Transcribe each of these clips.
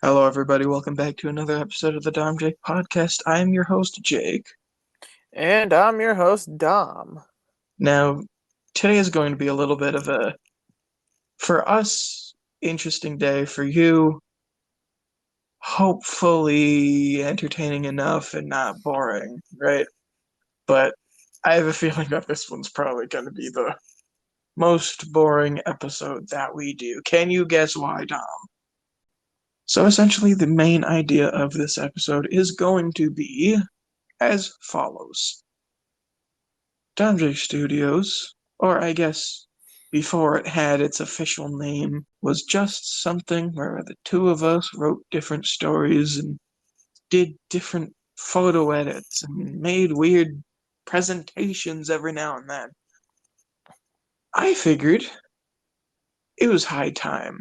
Hello, everybody. Welcome back to another episode of the DomJake podcast. I'm your host, Jake. And I'm your host, Dom. Now, today is going to be a little bit of a, for us, interesting day. For you, hopefully entertaining enough and not boring, right? But I have a feeling that this one's probably going to be the most boring episode that we do. Can you guess why, Dom? So essentially, the main idea of this episode is going to be as follows. DomJake Studios, or I guess before it had its official name, was just something where the two of us wrote different stories and did different photo edits and made weird presentations every now and then. I figured it was high time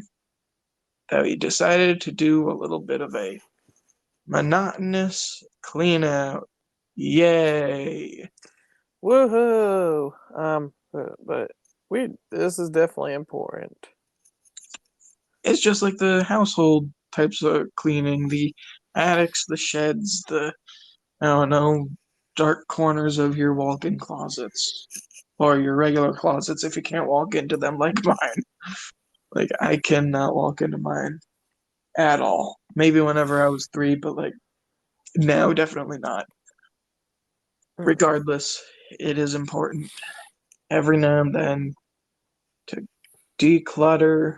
that we decided to do a little bit of a monotonous clean out. Yay! Woohoo! But this is definitely important. It's just like the household types of cleaning, the attics, the sheds, I don't know, dark corners of your walk-in closets. Or your regular closets if you can't walk into them like mine. Like, I cannot walk into mine at all. Maybe whenever I was 3, but like, now definitely not. Hmm. Regardless, it is important every now and then to declutter,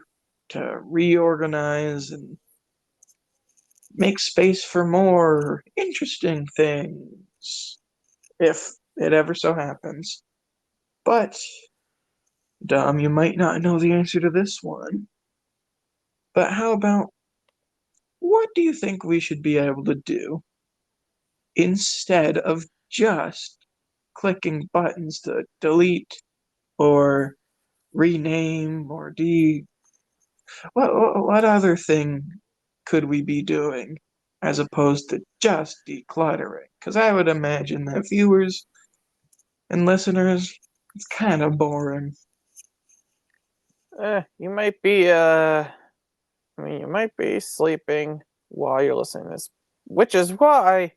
to reorganize, and make space for more interesting things, if it ever so happens. But, Dom, you might not know the answer to this one. But how about what do you think we should be able to do instead of just clicking buttons to delete or rename or what other thing could we be doing as opposed to just decluttering? Because I would imagine that viewers and listeners, it's kind of boring. You might be you might be sleeping while you're listening to this, which is why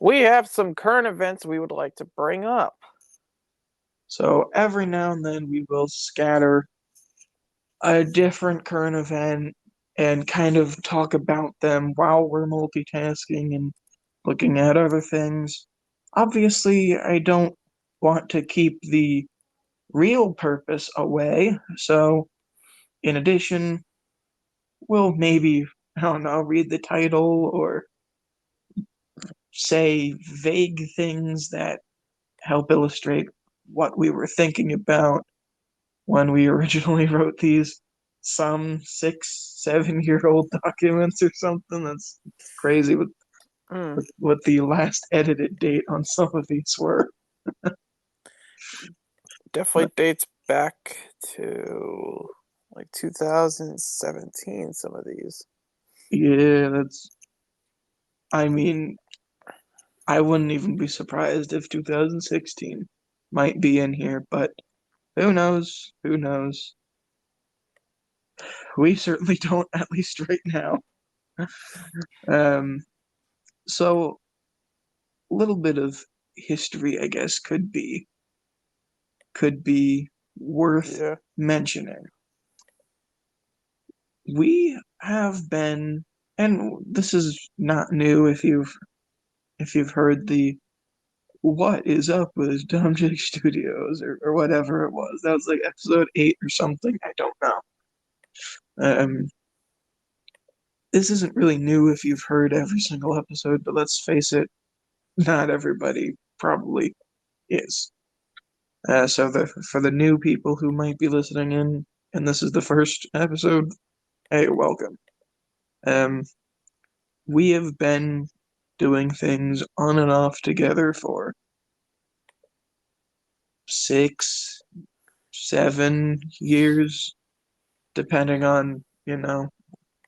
we have some current events we would like to bring up. So every now and then we will scatter a different current event and kind of talk about them while we're multitasking and looking at other things. Obviously, I don't want to keep the real purpose away, so in addition, we'll maybe, I don't know, read the title or say vague things that help illustrate what we were thinking about when we originally wrote these some 6, 7 year old documents or something. That's crazy Hmm. what the last edited date on some of these were. Definitely dates back to like 2017, some of these. Yeah, I mean, I wouldn't even be surprised if 2016 might be in here, but who knows? Who knows? We certainly don't, at least right now. Um, so a little bit of history, I guess, could be worth Yeah. mentioning. We have been, and this is not new if you've heard the "What is up with DomJake Studios" or whatever it was. That was like episode 8 or something. I don't know. Um, this isn't really new if you've heard every single episode, but let's face it, not everybody probably is. So for the new people who might be listening in, and this is the first episode, hey, welcome. Um, we have been doing things on and off together for 6, 7 years, depending on,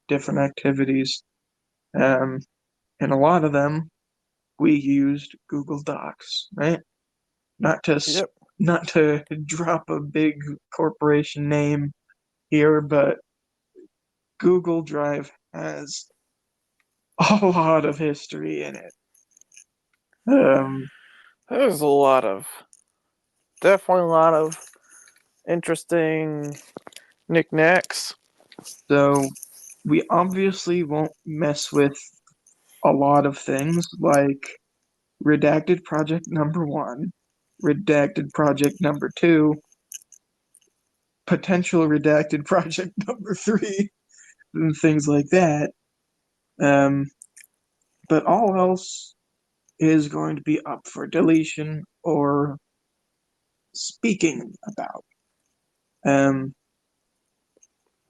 different activities. Um, and a lot of them we used Google Docs, right? Not to Yep. not to drop a big corporation name here, but Google Drive has a lot of history in it. Um, There's definitely a lot of interesting knickknacks. so we obviously won't mess with a lot of things like redacted project number one, redacted project number two, potential redacted project number three, and things like that. Um, but all else is going to be up for deletion or speaking about. Um,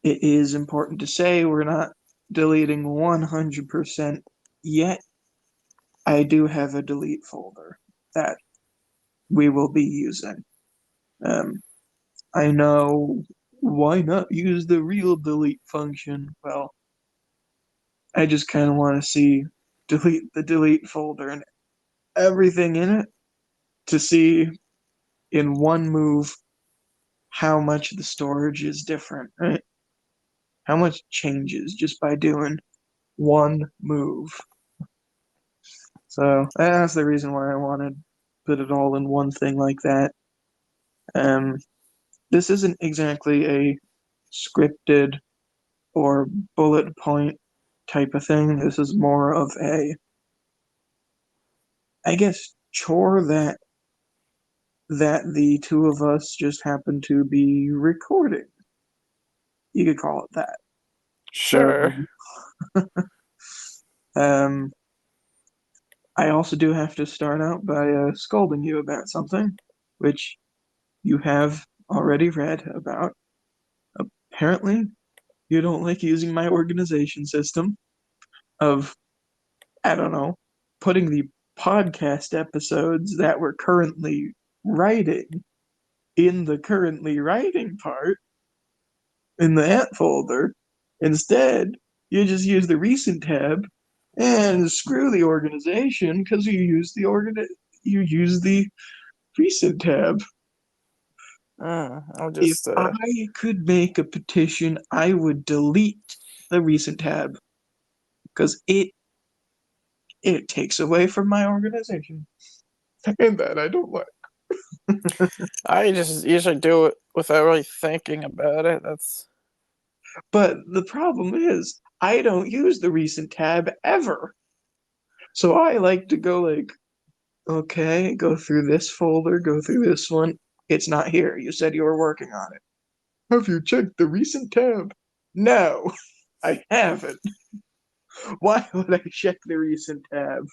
it is important to say we're not deleting 100% yet. I do have a delete folder that we will be using. Um, I know, why not use the real delete function? Well, I just kind of want to see delete the delete folder and everything in it to see in one move how much the storage is different, right? How much changes just by doing one move. So that's the reason why I wanted to put it all in one thing like that. Um, this isn't exactly a scripted or bullet point type of thing. This is more of a, I guess, chore that the two of us just happen to be recording. You could call it that. So, Sure. um, I also do have to start out by scolding you about something, which you have already read about. Apparently, you don't like using my organization system of, I don't know, putting the podcast episodes that we're currently writing in the currently writing part in the ant folder. Instead, you just use the recent tab and screw the organization because you use the recent tab. I'll If just I could make a petition, I would delete the recent tab because it takes away from my organization. And that I don't like. I just usually do it without really thinking about it. That's But the problem is, I don't use the recent tab ever. So I like to go like, okay, go through this folder, go through this one. It's not here. You said you were working on it. Have you checked the recent tab? No, I haven't. Why would I check the recent tab?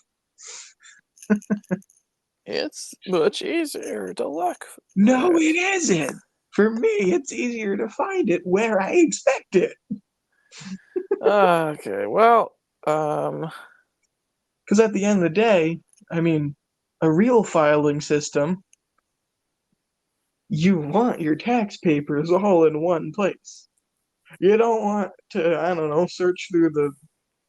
it's much easier to look No, at. it isn't. For me, it's easier to find it where I expect it. Okay, well, um, Because at the end of the day, I mean, a real filing system, you want your tax papers all in one place. You don't want to, I don't know, search through the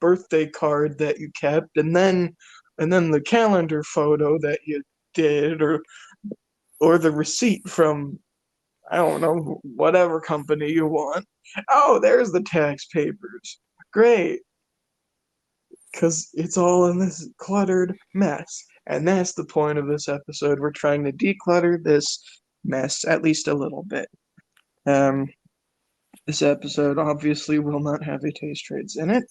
birthday card that you kept and then the calendar photo that you did or the receipt from I don't know whatever company you want. Oh, there's the tax papers. Great, because it's all in this cluttered mess. And that's the point of this episode. We're trying to declutter this mess at least a little bit. Um, this episode obviously will not have a taste trades in it.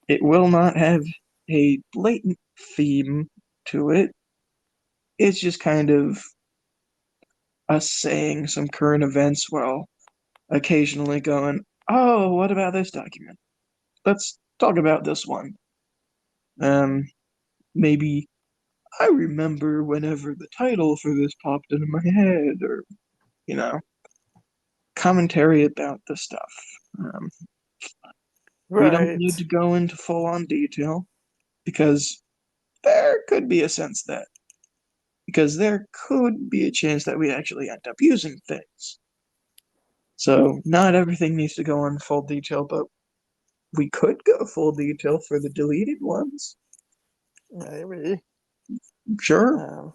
It will not have a blatant theme to it. It's just kind of us saying some current events while occasionally going, oh, what about this document? Let's talk about this one. Um, maybe I remember whenever the title for this popped into my head, or, you know, commentary about the stuff. Um, we don't need right. to go into full on detail because there could be a sense that because there could be a chance that we actually end up using things. So not everything needs to go on full detail, but we could go full detail for the deleted ones. Maybe. Sure. Um,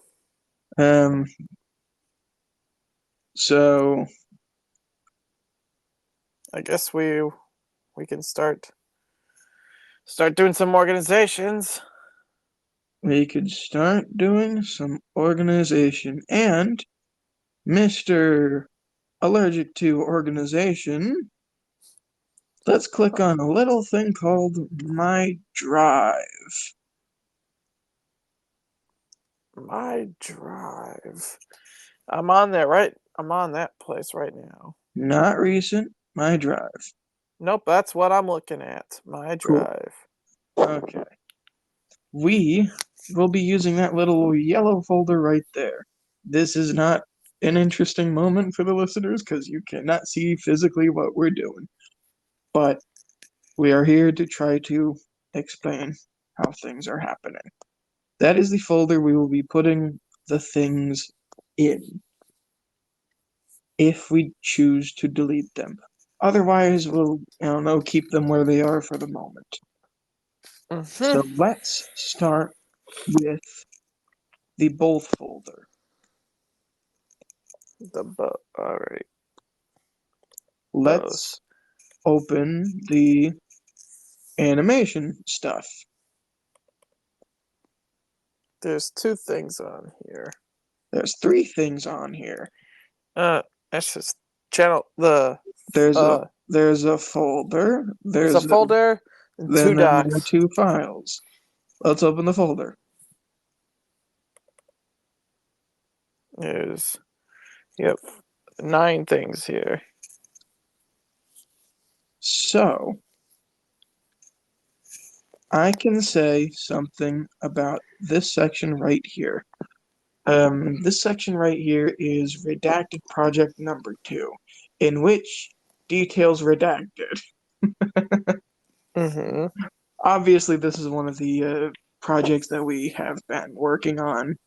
Um, so I guess we can start start doing some organizations. We could start doing some organization. And Mr. Allergic to Organization, let's click on a little thing called My Drive. My drive. I'm on there, right? I'm on that place right now. Not recent, My Drive. Nope, that's what I'm looking at. My Cool. drive. Okay. We will be using that little yellow folder right there. This is not an interesting moment for the listeners because you cannot see physically what we're doing. But we are here to try to explain how things are happening. That is the folder we will be putting the things in if we choose to delete them. Otherwise, we'll, keep them where they are for the moment. So let's start with the both folder. All right. Let's open the animation stuff. There's 2 things on here. There's 3 things on here. That's just channel the. There's a folder. There's a folder and 2 there are docs. 2 files. Let's open the folder. There's 9 things here. So I can say something about this section right here. This section right here is redacted project number 2, in which details redacted. Obviously, this is one of the projects that we have been working on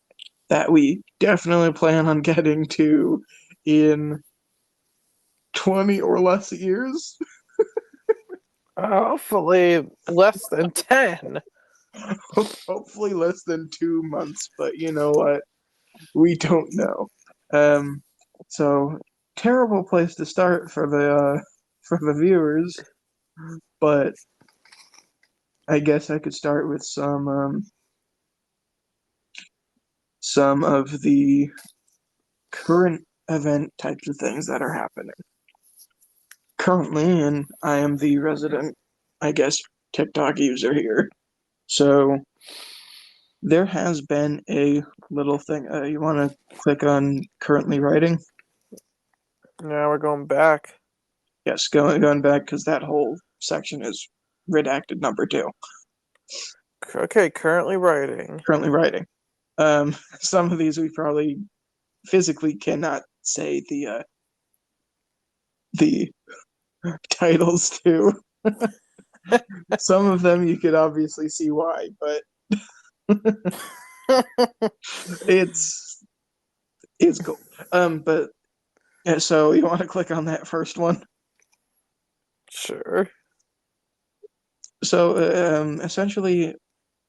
that we definitely plan on getting to in 20 or less years. Hopefully less than 10. Hopefully less than 2 months, but you know what? We don't know. So terrible place to start for the viewers, but I guess I could start with some of the current event types of things that are happening currently, and I am the resident, I guess, TikTok user here. So there has been a little thing. You want to click on currently writing? Now we're going back. Yes, going back because that whole section is redacted number 2. Okay, currently writing. Currently writing. Some of these we probably physically cannot say the titles to. Some of them you could obviously see why, but it's cool. But yeah, so you want to click on that first one? Sure. So essentially,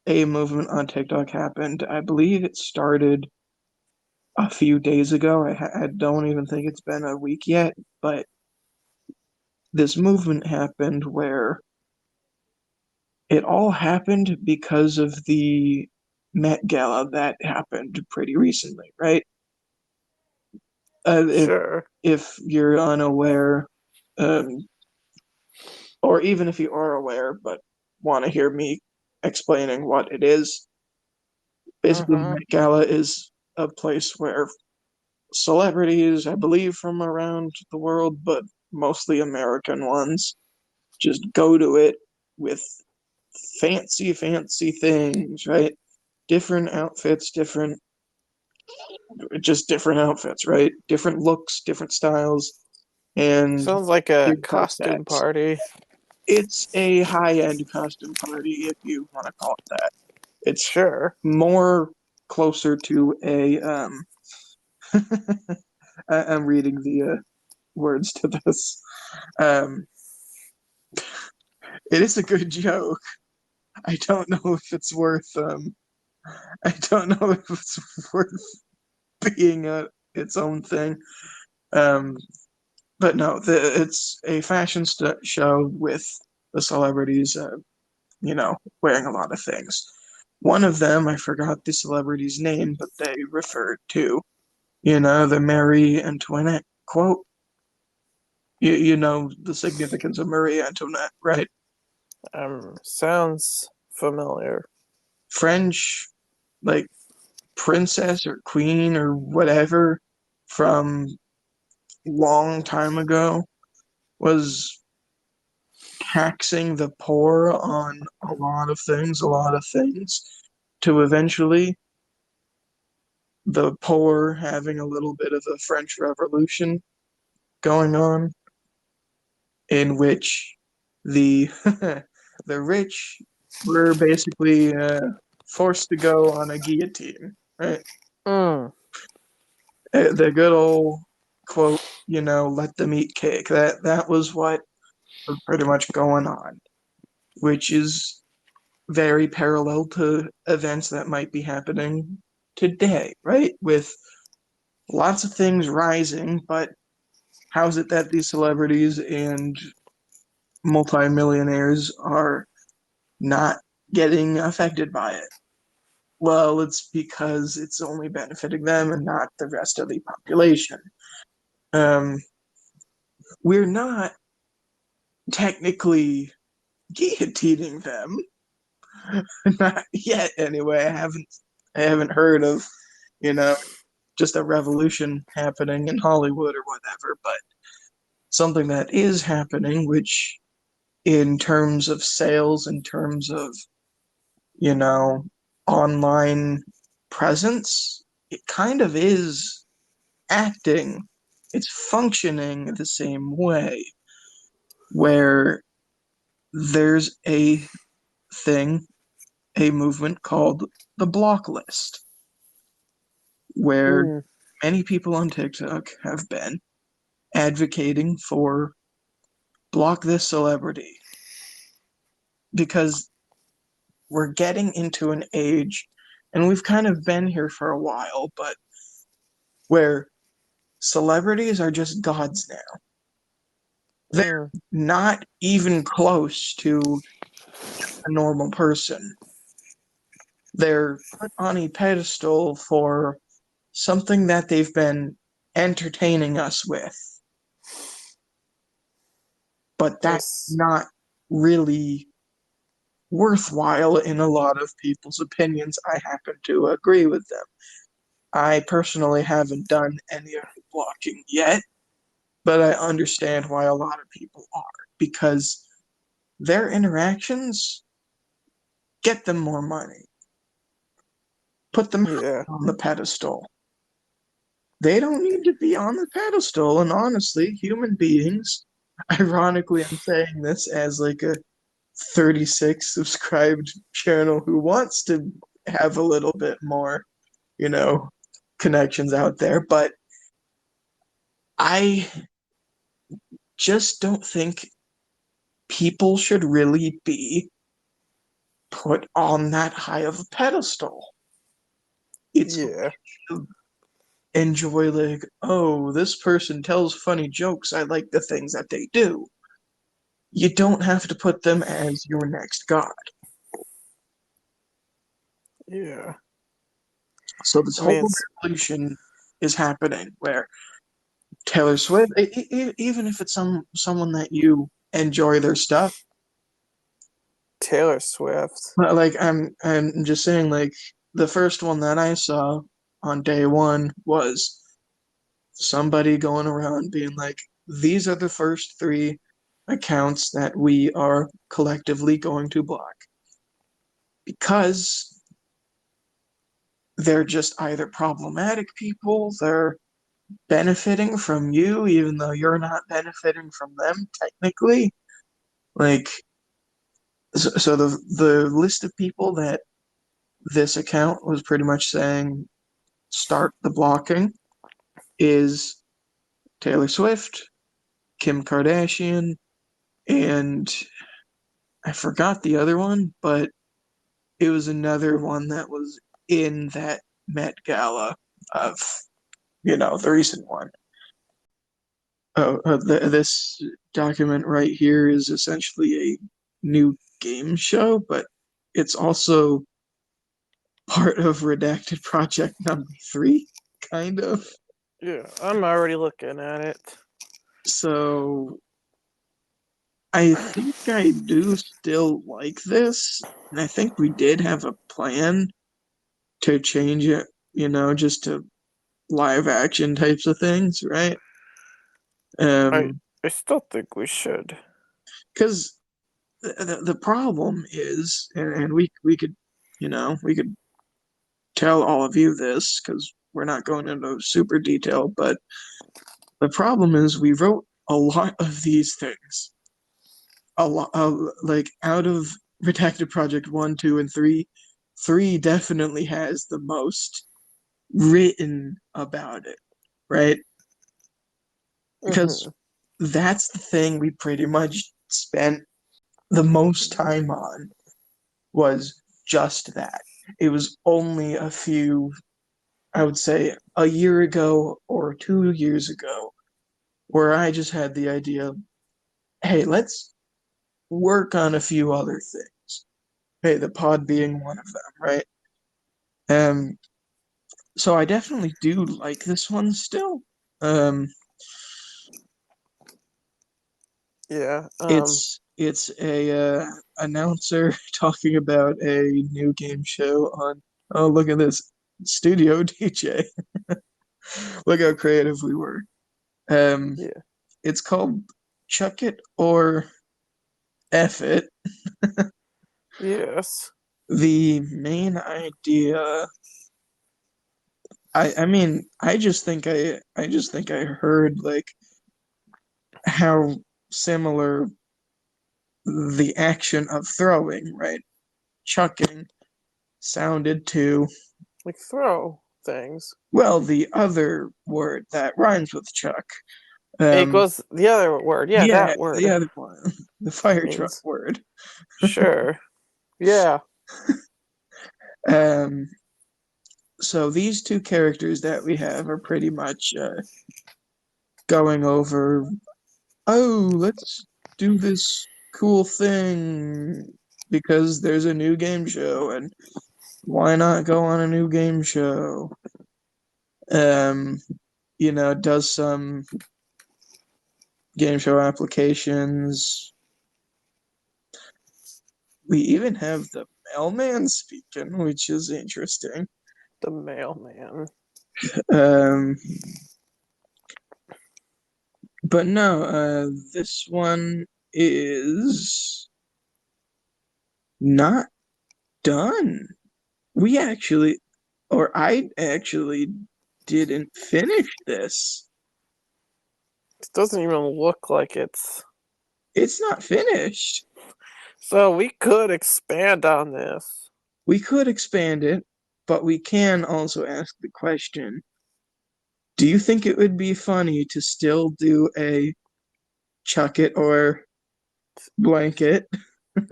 a movement on TikTok happened. I believe it started a few days ago. I don't even think it's been a week yet, but this movement happened where it all happened because of the Met Gala that happened pretty recently, right? Sure. If you're unaware, or even if you are aware but want to hear me explaining what it is, basically, the Met Gala is a place where celebrities, I believe from around the world, but mostly American ones, just go to it with fancy things, right? Different outfits, different outfits, right? Different looks, different styles, and Sounds like a big price costume tags. party. It's a high-end costume party, if you want to call it that. It's Sure. more closer to a I'm reading the words to this. It is a good joke. I don't know if it's worth I don't know if it's worth being its own thing. But no, it's a fashion show with the celebrities. wearing a lot of things. One of them, I forgot the celebrity's name, but they referred to, the Marie Antoinette quote. You know the significance of Marie Antoinette, right? Sounds familiar. French, like princess or queen or whatever from long time ago was taxing the poor on a lot of things, to eventually the poor having a little bit of a French Revolution going on, in which the the rich were basically forced to go on a guillotine, right? Mm. The good old quote, let them eat cake. That was what was pretty much going on, which is very parallel to events that might be happening today, right? With lots of things rising, but how's it that these celebrities and multimillionaires are not getting affected by it? Well, it's because it's only benefiting them and not the rest of the population. Um, we're not technically guillotining them, not yet anyway. I haven't heard of, you know, just a revolution happening in Hollywood or whatever, but something that is happening, which in terms of sales, in terms of, you know, online presence, it kind of is acting, it's functioning the same way, where there's thing, a movement called the block list, where Mm. many people on TikTok have been advocating for block this celebrity because we're getting into an age, and we've kind of been here for a while, but where celebrities are just gods now. They're Mm. not even close to a normal person. They're put on a pedestal for something that they've been entertaining us with. But that's Yes. not really worthwhile in a lot of people's opinions. I happen to agree with them. I personally haven't done any of the blocking yet, but I understand why a lot of people are, because their interactions get them more money, put them Yeah. on the pedestal. They don't need to be on the pedestal, and honestly, human beings, ironically, I'm saying this as like a 36 subscribed channel who wants to have a little bit more, you know, connections out there, but I just don't think people should really be put on that high of a pedestal. It's Yeah. enjoy, like, oh, this person tells funny jokes. I like the things that they do. You don't have to put them as your next god. Yeah. So this I mean, whole it's revolution is happening where Taylor Swift, even if it's someone that you enjoy their stuff, Taylor Swift. like I'm just saying, like the first one that I saw on day one was somebody going around being like, these are the first three accounts that we are collectively going to block because they're just either problematic people, they're benefiting from you, even though you're not benefiting from them technically. Like, so the list of people that this account was pretty much saying start the blocking is Taylor Swift, Kim Kardashian, and I forgot the other one, but it was another one that was in that Met Gala of, the recent one. This document right here is essentially a new game show, but it's also part of Redacted Project number 3, kind of. Yeah, I'm already looking at it. So I think I do still like this, and I think we did have a plan to change it, just to live action types of things, right? I Um, I still think we should. because the problem is, and we could, we could tell all of you this because we're not going into super detail, but the problem is we wrote a lot of these things. A lot of, like, out of Redacted Project 1, 2, and 3, 3 definitely has the most written about it, right? Because Hmm. that's the thing we pretty much spent the most time on, was just that. It was only a few, I would say a year ago or 2 years ago, where I just had the idea, hey, let's work on a few other things. Hey, the pod being one of them, right? Um, so I definitely do like this one still. Um, Yeah. it's a announcer talking about a new game show on. Oh, look at this studio DJ. Look how creative we were. Um, Yeah. it's called Chuck It or F It. Yes. The main idea, I mean, I just think I heard like how similar the action of throwing, right? Chucking sounded to, Like throw things. well, the other word that rhymes with chuck. It Um, goes the other word. Yeah, yeah, that word the other one, the fire truck means word. sure. Yeah. Um, so these two characters that we have are pretty much going over, oh, let's do this cool thing because there's a new game show, and why not go on a new game show? Um, does some game show applications. We even have the mailman speaking, which is interesting. The mailman. Um, but no, this one is not done. We actually, or I actually didn't finish this. It doesn't even look like it's. It's not finished. So we could expand on this. We could expand it, but we can also ask the question, do you think it would be funny to still do a chuck it or blanket?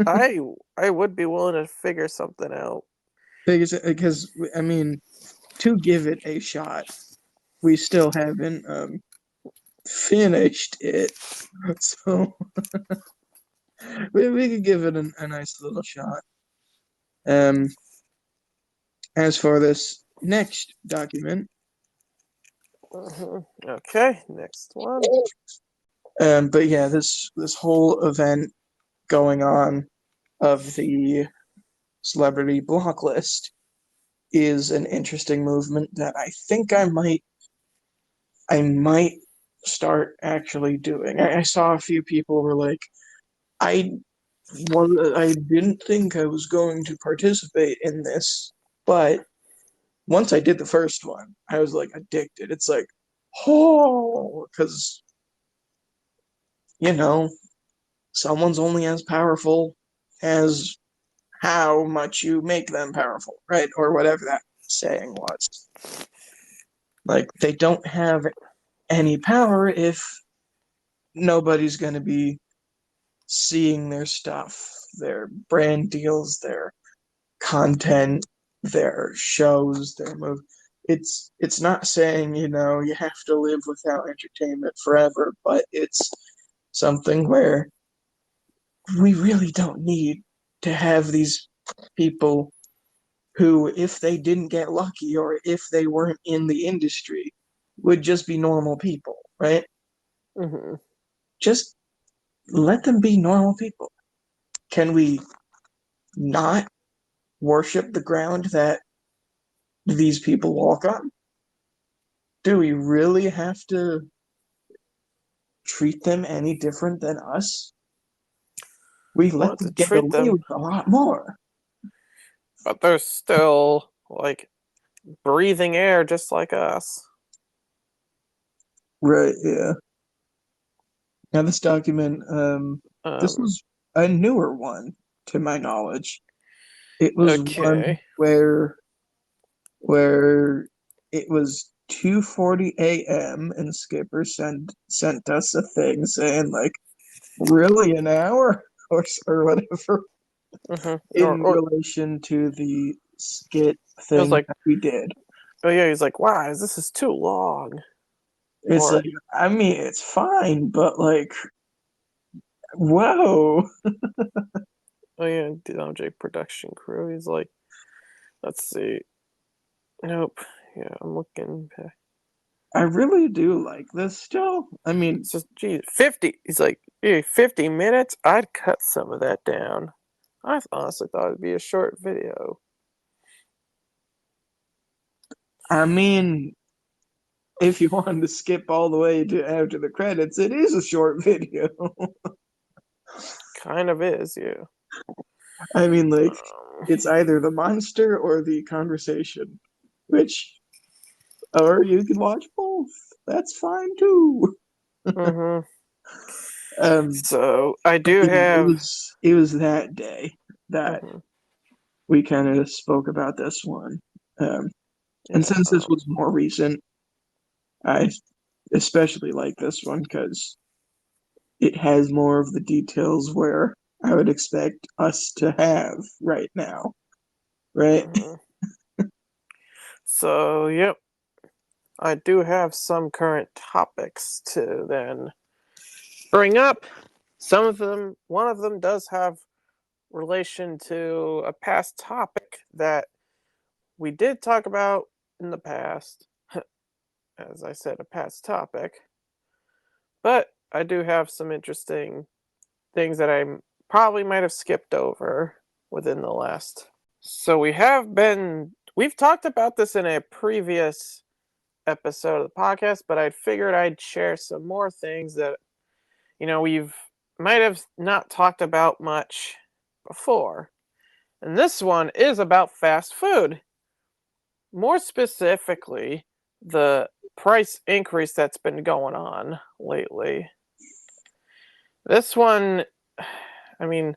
I I would be willing to figure something out. Because I mean, to give it a shot, we still haven't finished it, so we could give it a nice little shot. Um, as for this next document, Okay, next one. but yeah, this whole event going on of the celebrity block list is an interesting movement that I think I might start actually doing. I saw a few people were like, I I didn't think I was going to participate in this, but once I did the first one, I was like addicted. It's like, oh, because you know, someone's only as powerful as how much you make them powerful, right? Or whatever that saying was. Like, they don't have any power if nobody's going to be seeing their stuff, their brand deals, their content, their shows, their move. It's not saying, you have to live without entertainment forever, but it's something where we really don't need to have these people who, if they didn't get lucky or if they weren't in the industry, would just be normal people, right? Mm-hmm. Just let them be normal people. Can we not worship the ground that these people walk on? Do we really have to treat them any different than us? We let Want them to get treat away them, with a lot more. but they're still like breathing air just like us. Right, yeah. Now this document, this Um, was a newer one to my knowledge. It was one okay. where it was 2:40 a.m. and Skipper sent us a thing saying like, really an hour or whatever Mm-hmm. in Or relation to the skit it was thing like, that we did. oh yeah, he's like, wow, this is too long. It's Or like, I mean, it's fine, but like, whoa. oh yeah, DomJake production crew. He's like, let's see. Nope. Yeah, I'm looking back. I really do like this still. I mean, It's just, geez, 50. He's like, yeah, 50 minutes? I'd cut some of that down. I honestly thought it'd be a short video. I mean, if you wanted to skip all the way to after the credits, it is a short video. Kind of is, yeah. I mean, like, Um, it's either the monster or the conversation, which, or you can watch both. That's fine too. mm-hmm. Um, So I but do yeah, have. it was that day that Mm-hmm. we kind of spoke about this one. And Yeah. since this was more recent, I especially like this one because it has more of the details where I would expect us to have right now, right? Mm-hmm. So yep, I do have some current topics to then bring up. Some of them, one of them does have relation to a past topic that we did talk about in the past. As I said, a past topic. But I do have some interesting things that I probably might have skipped over within the last. So we've talked about this in a previous episode of the podcast, but I figured I'd share some more things that, we've might have not talked about much before. And this one is about fast food. More specifically, the price increase that's been going on lately. This one, I mean,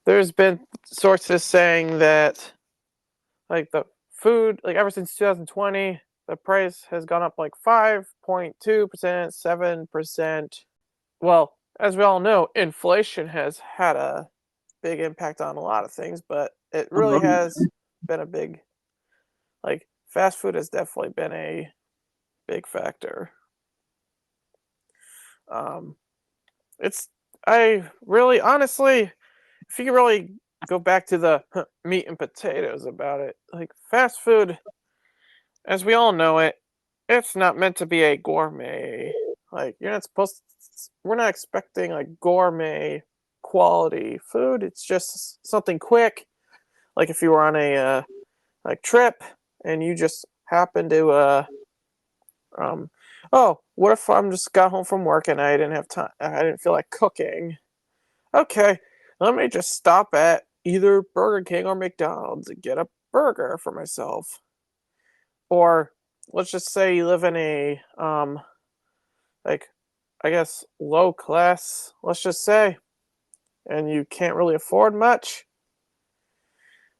there's been sources saying that, like, the food, like, ever since 2020, the price has gone up like 5.2%, 7%. Well, as we all know, inflation has had a big impact on a lot of things, but it really has been a big, like, fast food has definitely been a big factor. Um, it's I really honestly, if you could really go back to the meat and potatoes about it, like fast food, as we all know it, it's not meant to be a gourmet. Like you're not supposed. We're not expecting like gourmet quality food. It's just something quick. Like if you were on a like trip and you just happen to um oh, what if I'm just got home from work and I didn't have time, I didn't feel like cooking. Okay, let me just stop at either Burger King or McDonald's and get a burger for myself. Or let's just say you live in a like I guess low class, let's just say, and you can't really afford much.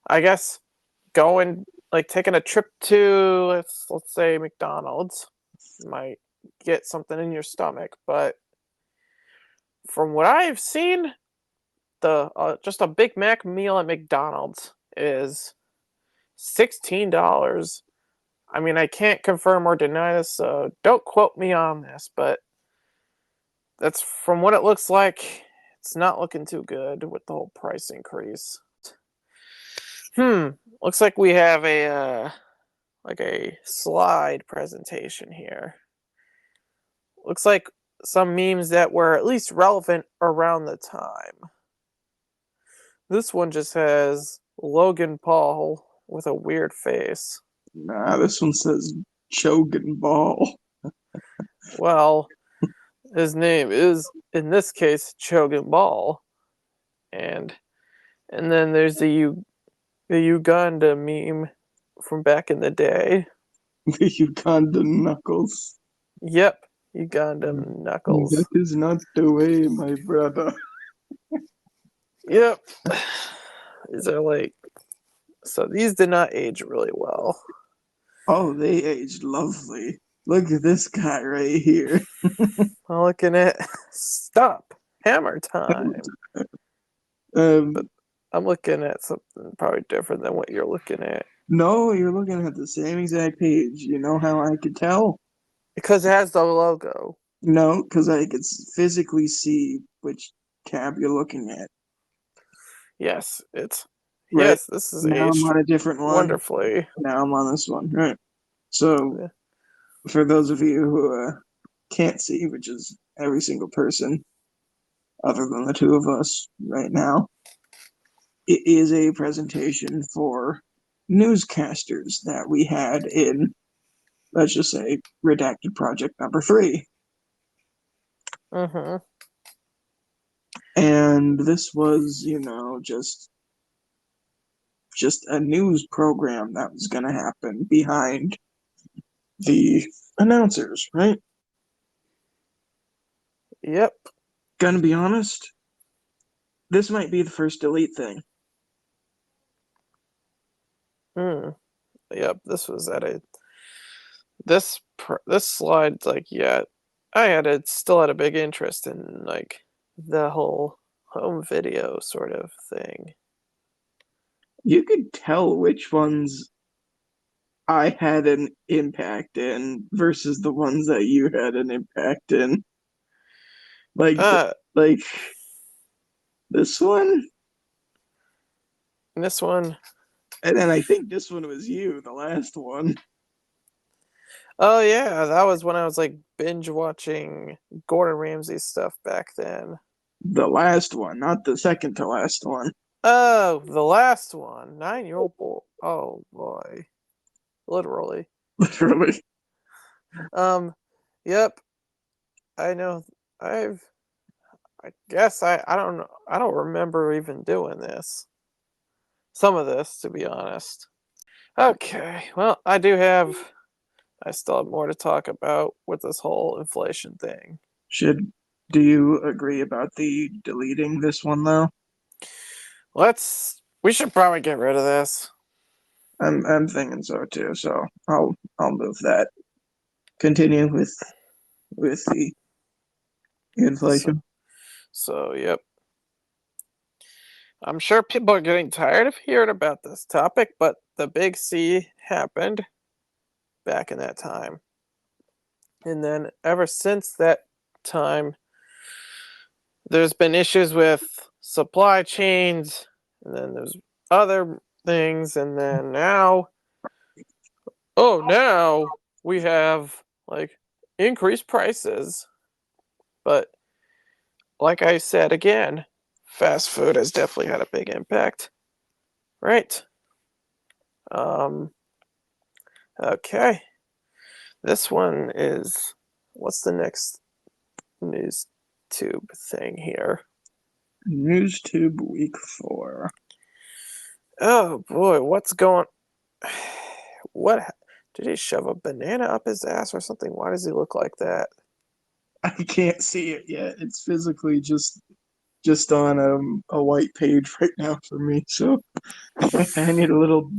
I guess going like taking a trip to let's say McDonald's might get something in your stomach, but from what I've seen, the just a Big Mac meal at McDonald's is $16. I mean, I can't confirm or deny this, so don't quote me on this, but that's from what it looks like. it's not looking too good with the whole price increase. Looks like we have a slide presentation here. Looks like some memes that were at least relevant around the time. This one just has Logan Paul with a weird face. Nah, this one says Chogan Ball. Well, his name is, in this case, Chogan Ball. And then there's the Uganda meme from back in the day. The Ugandan Knuckles. Yep, Uganda Knuckles. That is not the way, my brother. Yep. These are like, so these did not age really well. Oh, they aged lovely. Look at this guy right here. I'm looking at Stop Hammer Time. I'm looking at something probably different than what you're looking at. No, you're looking at the same exact page. You know how I could tell? Because it has the logo. No, because I could physically see which tab you're looking at. Yes, it's Right. yes. This is Now I'm aged on a different one. wonderfully. Now I'm on this one. Right. So, for those of you who can't see, which is every single person other than the two of us right now, it is a presentation for newscasters that we had in, let's just say, redacted project number 3. Mm-hmm. And this was, just a news program that was going to happen behind the announcers, right? Yep. Gonna be honest, this might be the first delete thing. Yep. This was at a this slide's like, yeah, still had a big interest in like the whole home video sort of thing. You could tell which ones I had an impact in versus the ones that you had an impact in. Like this one, this one. and then I think this one was you, the last one. Oh yeah, that was when I was like binge watching Gordon Ramsay stuff back then. The last one, not the second to last one. Oh, the last one. 9-year-old boy. Oh boy. Literally. Literally. Yep. I know. I guess I don't know. I don't remember even doing this. Some of this, to be honest. Okay. Well, I still have more to talk about with this whole inflation thing. Do you agree about the deleting this one though? We should probably get rid of this. I'm thinking so too, so I'll move that. Continue with the inflation. So yep. I'm sure people are getting tired of hearing about this topic, but the big C happened back in that time. And then ever since that time, there's been issues with supply chains, and then there's other things, and then now we have like increased prices. But like I said again, fast food has definitely had a big impact. Right. Okay. This one is, what's the next news tube thing here? News tube week 4. Oh boy, what's going? What did he shove a banana up his ass or something? Why does he look like that? I can't see it yet. It's physically just on a white page right now for me, so I need a little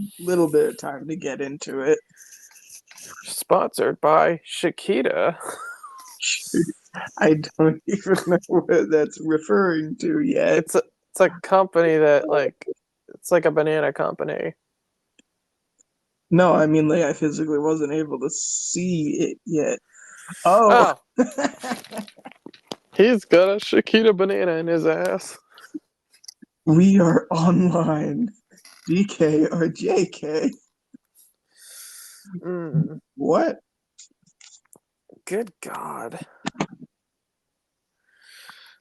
bit of time to get into it. Sponsored by Shakita. I don't even know what that's referring to yet. It's a company that it's like a banana company. No, I mean like I physically wasn't able to see it yet. Oh. He's got a Chiquita banana in his ass. We are online. DK or JK? What? Good God.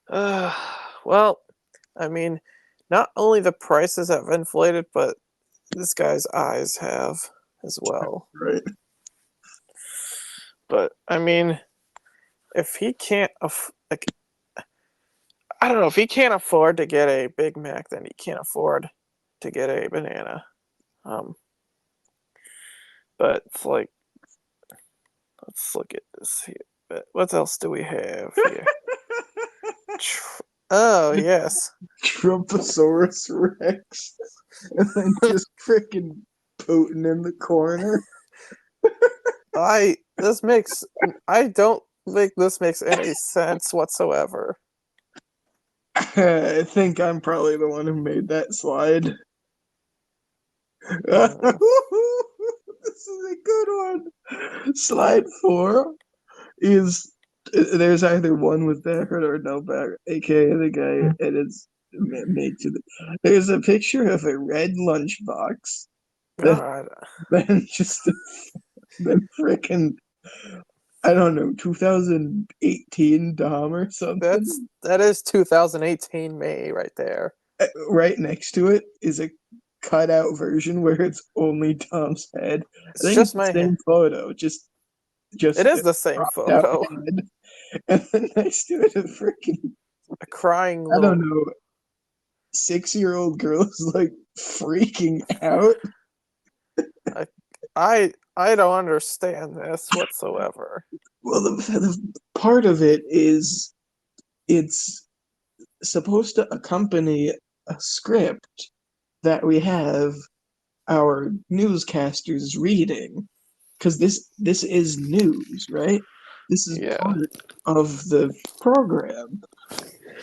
Well, I mean, not only the prices have inflated, but this guy's eyes have as well. Right. But I mean, if he can't, I don't know, if he can't afford to get a Big Mac, then he can't afford to get a banana. But it's like, let's look at this here. But what else do we have here? Oh yes, Trumposaurus Rex. And then just freaking Putin in the corner. I don't think this makes any sense whatsoever. I think I'm probably the one who made that slide. This is a good one. Slide 4 is there's either one with background or no background, aka the guy, and it's made to the. There's a picture of a red lunchbox. God, Then just then freaking I don't know 2018 Dom or something. that is 2018 May right there. Right next to it is a cutout version where it's only Tom's head. It's I think it's just the my same head. photo, just It is the same cropped out photo. head. And then next to it, a freaking A crying I don't little. know 6-year-old girl is like freaking out. I don't understand this whatsoever. Well, the part of it is it's supposed to accompany a script that we have our newscasters reading because this is news, right? This is Yeah. part of the program,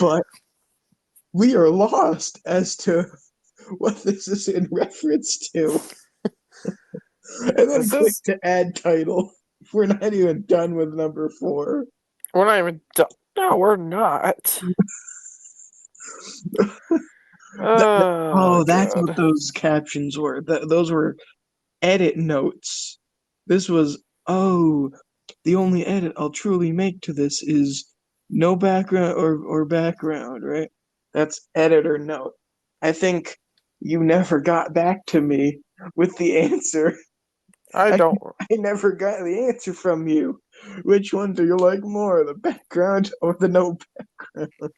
but we are lost as to what this is in reference to. And then click to add title. We're not even done with number 4. We're not even done. No, we're not. Oh, That's what God. those captions were. Those were edit notes. This was, the only edit I'll truly make to this is no background or background, right? That's editor note. I think you never got back to me with the answer. I don't. I never got the answer from you. Which one do you like more, the background or the no background?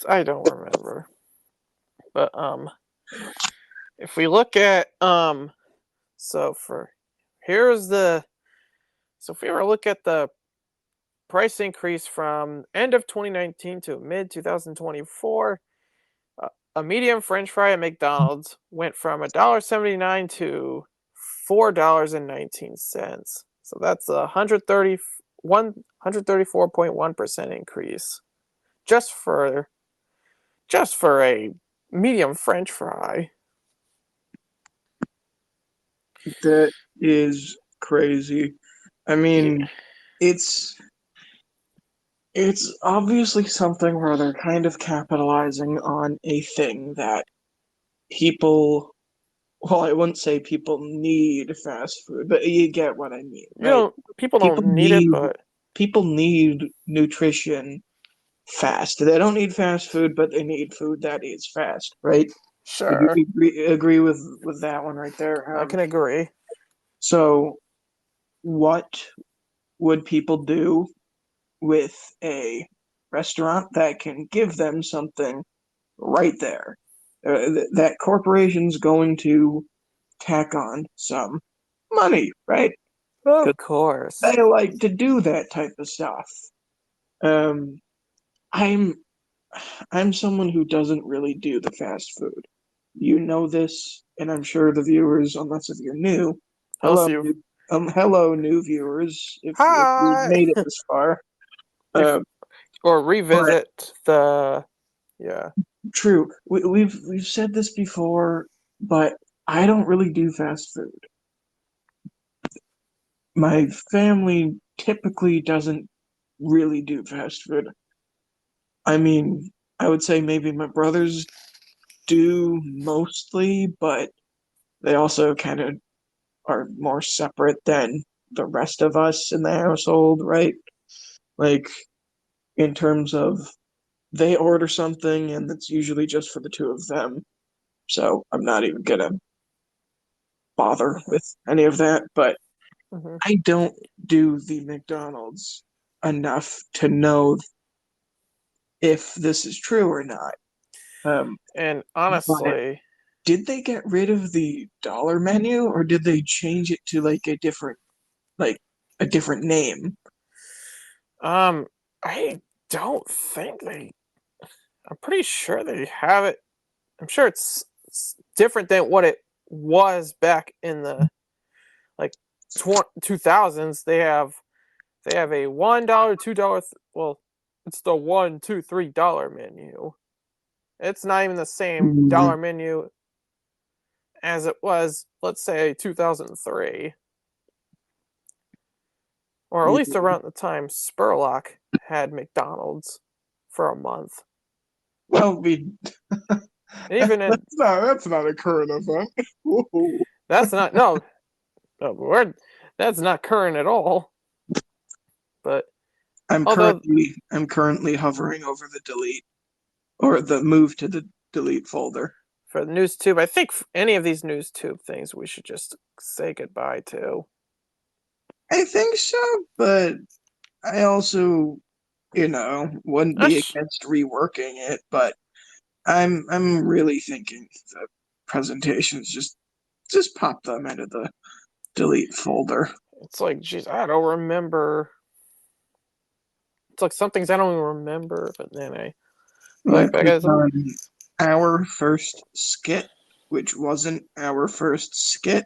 I don't remember. But if we look at so for here's the so if we were to look at the price increase from end of 2019 to mid 2024, a medium French fry at McDonald's went from $1.79 to $4.19. So that's a 134.1% increase just for a medium French fry. That is crazy. I mean, it's obviously something where they're kind of capitalizing on a thing that people, well, I wouldn't say people need fast food, but you get what I mean, right? People People don't need it, need but people need nutrition fast. They don't need fast food, but they need food that is fast, right? Would sure, you agree with that one right there? I can agree. So, what would people do with a restaurant that can give them something right there? That corporation's going to tack on some money, right? Of Because course. they like to do that type of stuff. Um, I'm I'm someone who doesn't really do the fast food. You know this, and I'm sure the viewers, unless if you're new, Unless hello, you hello, new viewers, if you hi made it this far. if Uh, or but revisit the yeah. true, we've said this before, but I don't really do fast food. My family typically doesn't really do fast food. I mean, I would say maybe my brothers do mostly, but they also kind of are more separate than the rest of us in the household, right? Like in terms of they order something and it's usually just for the two of them. So I'm not even gonna bother with any of that. But Hmm. I don't do the McDonald's enough to know if this is true or not. Um, And but honestly, did they get rid of the dollar menu or did they change it to like a different name? um, I don't think they. I'm pretty sure they have it. I'm sure it's different than what it was back in the like 2000s. They have a $1, $2. Well, it's the one, two, $3 menu. It's not even the same Mm, dollar menu as it was, let's say, 2003, or at least yeah. around the time Spurlock had McDonald's for a month. Well, And even in that's not a current event. Whoa. that's not no, no we're, that's not current at all. But although I'm currently hovering over the delete or the move to the delete folder. for the news tube, I think any of these news tube things we should just say goodbye to. I think so, but I also, wouldn't be Us, against reworking it, but I'm really thinking the presentations just pop them into the delete folder. it's like, geez, I don't remember. It's like some things I don't even remember, but then Like I guess our first skit, which wasn't our first skit.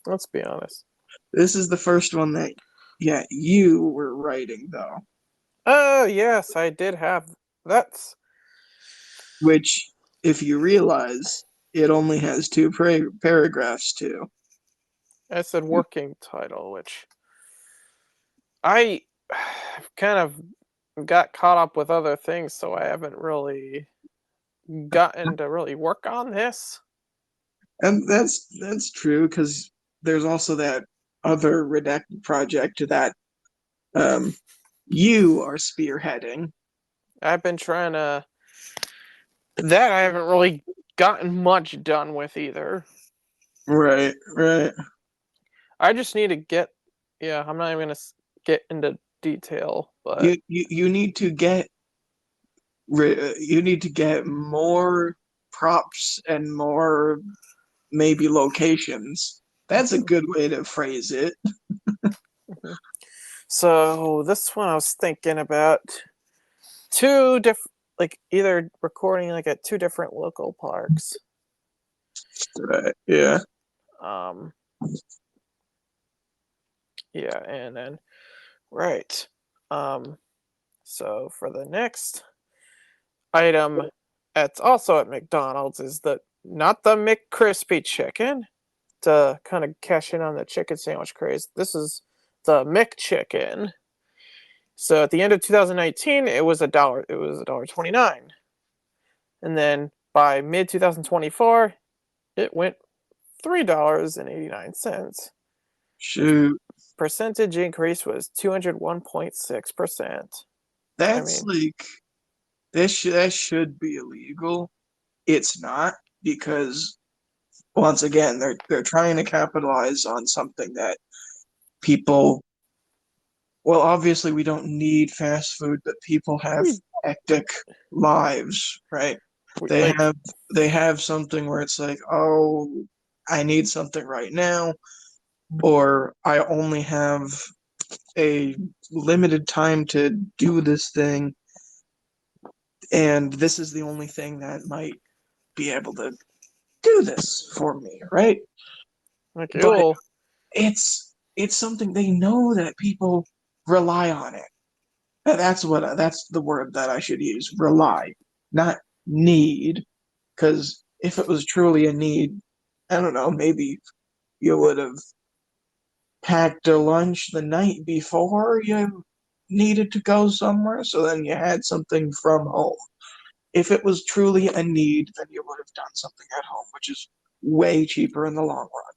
let's be honest. This is the first one that, yeah, you were writing though, Oh yes, I did have that's which, if you realize, it only has two paragraphs too. I said working title, which I kind of got caught up with other things, so I haven't really gotten to really work on this. And that's true because there's also that other redacted project that um you are spearheading. I've been trying to that I haven't really gotten much done with either. Right, right. I just need to get yeah, I'm not even gonna get into detail, but You need to get you need to get more props and more maybe locations. That's a good way to phrase it. mhm. So this one I was thinking about two different like either recording like at two different local parks. Right. Yeah. Um yeah, and then right. Um so for the next item that's also at McDonald's is the not the McCrispy chicken to kind of cash in on the chicken sandwich craze. This is the McChicken. So at the end of 2019, it was a dollar. It was $1.29, and then by mid 2024, it went $3.89. Shoot. Percentage increase was 201.6%. I That's mean, like that should be illegal. It's not because once again they're trying to capitalize on something that people well obviously we don't need fast food but people have we, hectic lives, right? we they like have they have something where it's like, oh, I need something right now, or I only have a limited time to do this thing and this is the only thing that might be able to do this for me, right? like But ew. it's something they know that people rely on it. That's the word that I should use. Rely, not need. Because if it was truly a need, I don't know, maybe you would have packed a lunch the night before you needed to go somewhere, so then you had something from home. If it was truly a need, then you would have done something at home, which is way cheaper in the long run.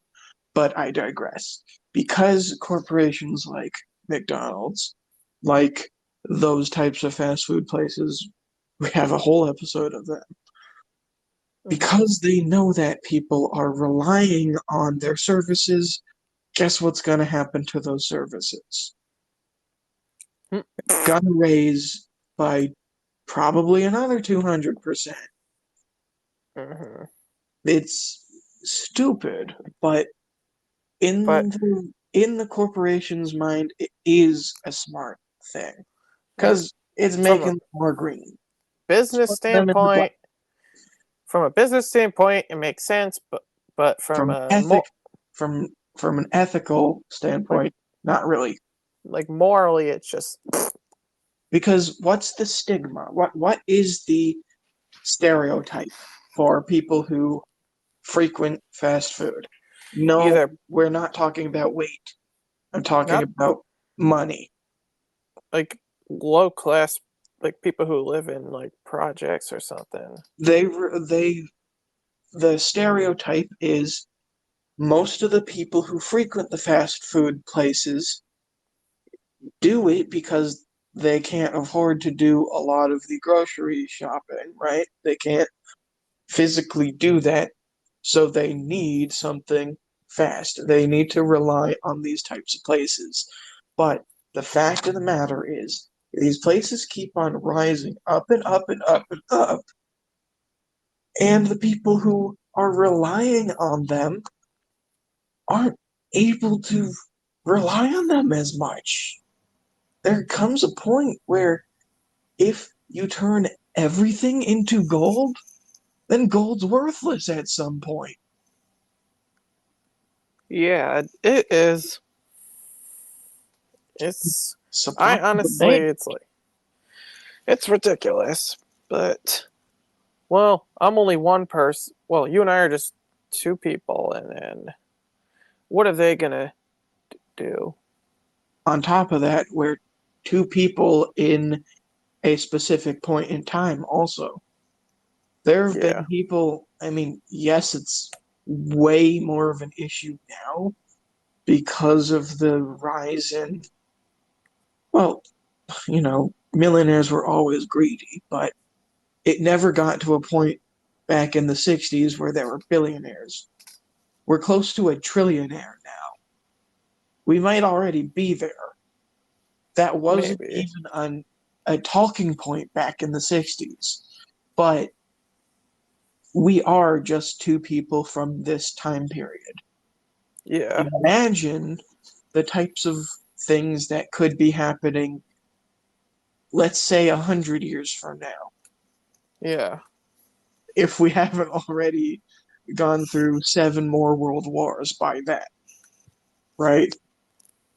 But I digress. Because corporations like McDonald's, like those types of fast food places, we have a whole episode of them. Mm-hmm. Because they know that people are relying on their services, guess what's going to happen to those services? Gonna raise by probably another 200%. Mm-hmm. It's stupid, but But in the corporation's mind, it is a smart thing yeah, because it's from a making them more green. business Put them in the black. standpoint, it makes sense. But from From a ethic, from an ethical like standpoint, not really. morally, it's just Because what's the stigma? What is the stereotype for people who frequent fast food? No, either we're not talking about weight. I'm talking not about money. like low class, like people who live in like projects or something. They the stereotype is most of the people who frequent the fast food places do it because they can't afford to do a lot of the grocery shopping, right? They can't physically do that, so they need something fast. They need to rely on these types of places. But the fact of the matter is, these places keep on rising up and up and up and up, and the people who are relying on them aren't able to rely on them as much. There comes a point where if you turn everything into gold, then gold's worthless at some point. Yeah, it is. It's Supply I and honestly, demand. it's ridiculous. But well, I'm only one person. Well, you and I are just two people, and then what are they gonna do? On top of that, we're two people in a specific point in time also. There have been Yeah, people, I mean, yes, it's way more of an issue now because of the rise in, well, millionaires were always greedy, but it never got to a point back in the 60s where there were billionaires. We're close to a trillionaire now. We might already be there. That wasn't maybe. even a talking point back in the 60s, but we are just two people from this time period. Yeah, Imagine the types of things that could be happening, let's say 100 years from now, yeah. if we haven't already gone through 7 more world wars by then, right?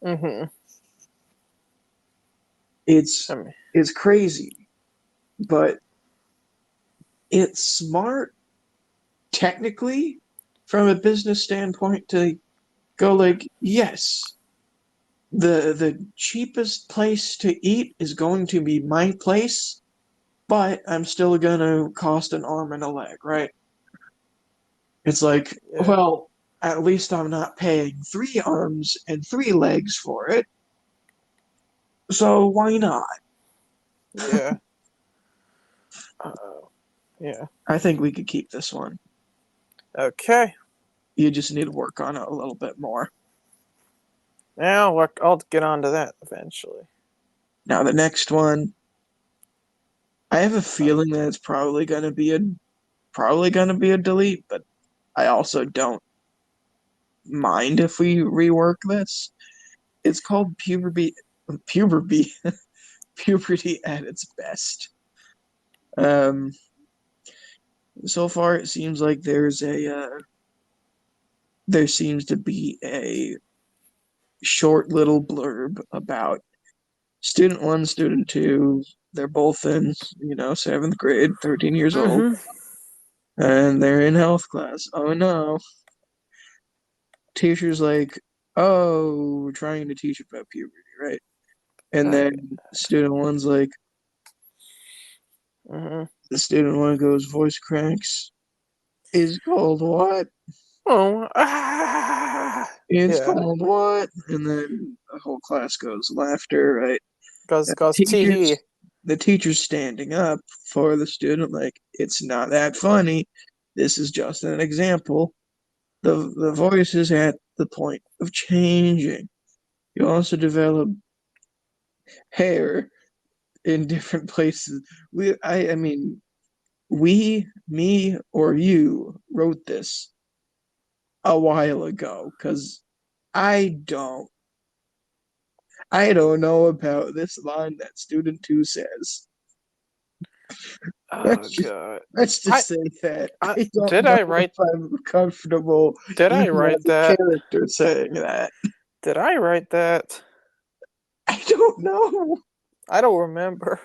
Mm-hmm. I It's mean, it's crazy, but it's smart technically from a business standpoint to go like, yes, the cheapest place to eat is going to be my place, but I'm still gonna cost an arm and a leg, right? It's like, yeah, well, at least I'm not paying 3 arms and 3 legs for it, so why not? yeah. Uh, yeah. I think we could keep this one. Okay. You just need to work on it a little bit more. Now I'll get on to that eventually. Now the next one, I have a Uh, feeling that it's probably gonna be a delete, but I also don't mind if we rework this. It's called puberty, puberty at its best. Um, so far it seems like there seems to be a short little blurb about student one, student two. They're both in, 7th grade, 13 years old, mm-hmm. and they're in health class. Oh no. Teacher's like, oh, we're trying to teach about puberty, right? And I then get student one's like, mm-hmm. the student one goes, voice cracks is called what? Oh, It's yeah. called what? And then the whole class goes laughter, right? And Goes tee hee. the teacher's standing up for the student, like, it's not that funny. This is just an example. The voice is at the point of changing. You also develop hair in different places. I mean, we, me, or you wrote this a while ago, because I don't. I don't know about this line that student two says. Oh Let's just god. let's I just say that I I don't did know I if write I'm comfortable did I even write as a that? character saying that. Did I write that? I don't know. I don't remember.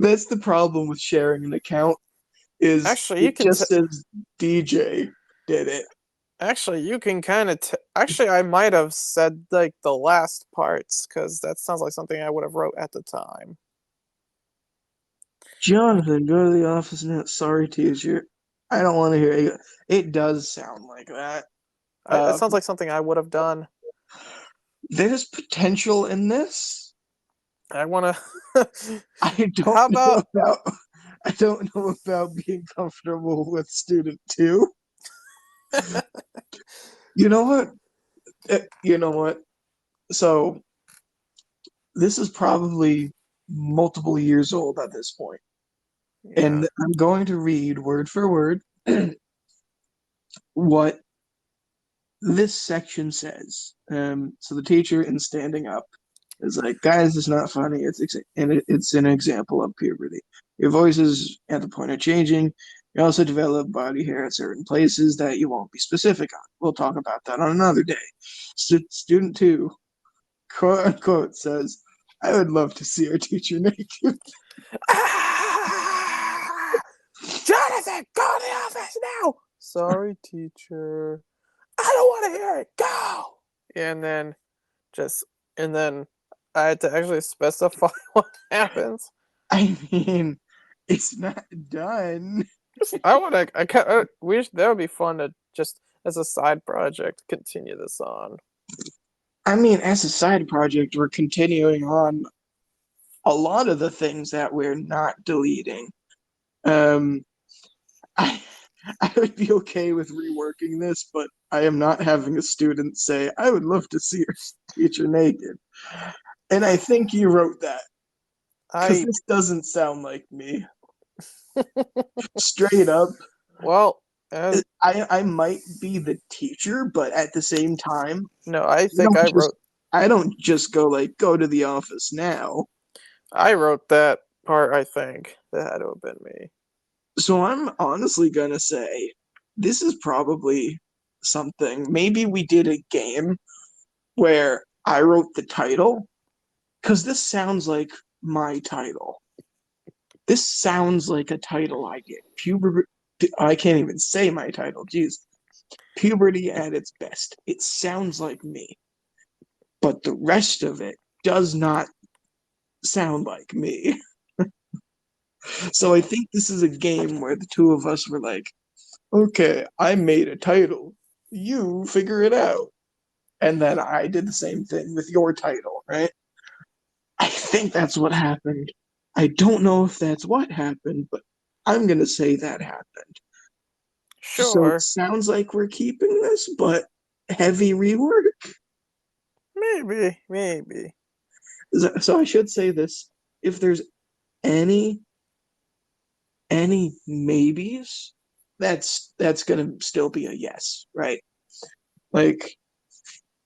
That's the problem with sharing an account, is Actually, you it can just says DJ did it. actually you can kind of actually I might have said like the last parts cuz that sounds like something I would have wrote at the time. Jonathan, go to the office now. Sorry, teacher. I don't want to hear it. It does sound like that. It Uh, sounds like something I would have done. there's potential in this. I want to I don't How know about about I don't know about being comfortable with student two. You know what? You know what? So this is probably multiple years old at this point, yeah. and I'm going to read word for word what this section says. So the teacher, in standing up, is like, "Guys, it's not funny. It's an example of puberty. Your voice is at the point of changing. You also develop body hair at certain places that you won't be specific on. We'll talk about that on another day." Student two, quote unquote, says, "I would love to see our teacher naked." Ah! Jonathan, go to the office now. Sorry, teacher. I don't want to hear it. Go. And then just and then I had to actually specify what happens. I mean, it's not done. I want to. I wish that would be fun to just as a side project continue this on. I mean, as a side project, we're continuing on a lot of the things that we're not deleting. Um, I I would be okay with reworking this, but I am not having a student say, "I would love to see your teacher naked." And I think you wrote that, because I this doesn't sound like me. Straight up, well as I might be the teacher, but at the same time, no, I I think don't just I don't just go like, "Go to the office now." I wrote that part. I think that had to have been me. So I'm honestly gonna say this is probably something. Maybe we did a game where I wrote the title, because this sounds like my title. This sounds like a title I get. I can't even say my title. Jeez. Puberty at its best. It sounds like me, but the rest of it does not sound like me. So I think this is a game where the two of us were like, "Okay, I made a title. You figure it out." And then I did the same thing with your title, right? I think that's what happened. I don't know if that's what happened, but I'm going to say that happened. So it Sure, sounds like we're keeping this, but heavy rework. maybe. So I should say this. If there's any maybes, that's going to still be a yes, right? Like,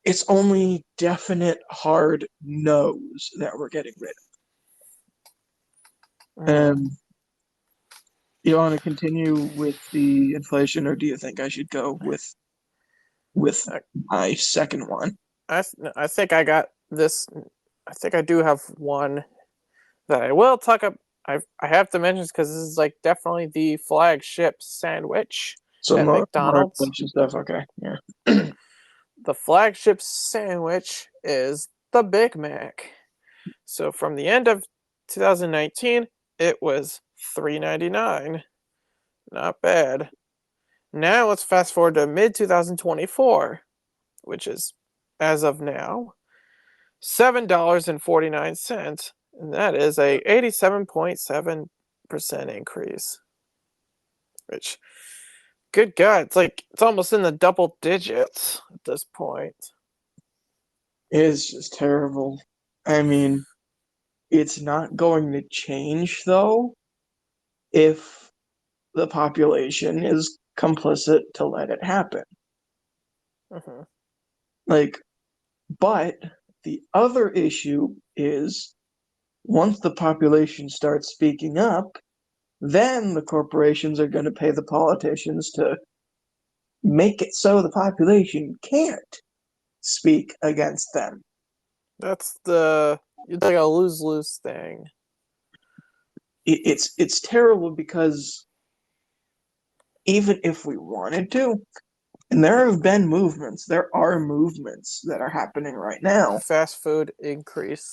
it's only definite hard no's that we're getting rid of. Mm. You want to continue with the inflation, or do you think I should go with I, my second one? I think I got this. I think I do have one that I will talk up. I have to mention because this is like definitely the flagship sandwich So at more McDonald's. inflation stuff. Okay, yeah. The flagship sandwich is the Big Mac. So from the end of 2019, it was $3.99. Not bad. Now let's fast forward to mid 2024, which is, as of now, $7.49, and that is a 87.7% increase. Which, good God, it's almost in the double digits at this point. It is just terrible. I mean, it's not going to change though if the population is complicit to let it happen. Mhm. Like, but the other issue is once the population starts speaking up, then the corporations are going to pay the politicians to make it so the population can't speak against them. It's like a lose-lose thing. It's terrible because even if we wanted to, and there are movements that are happening right now. Fast food increase.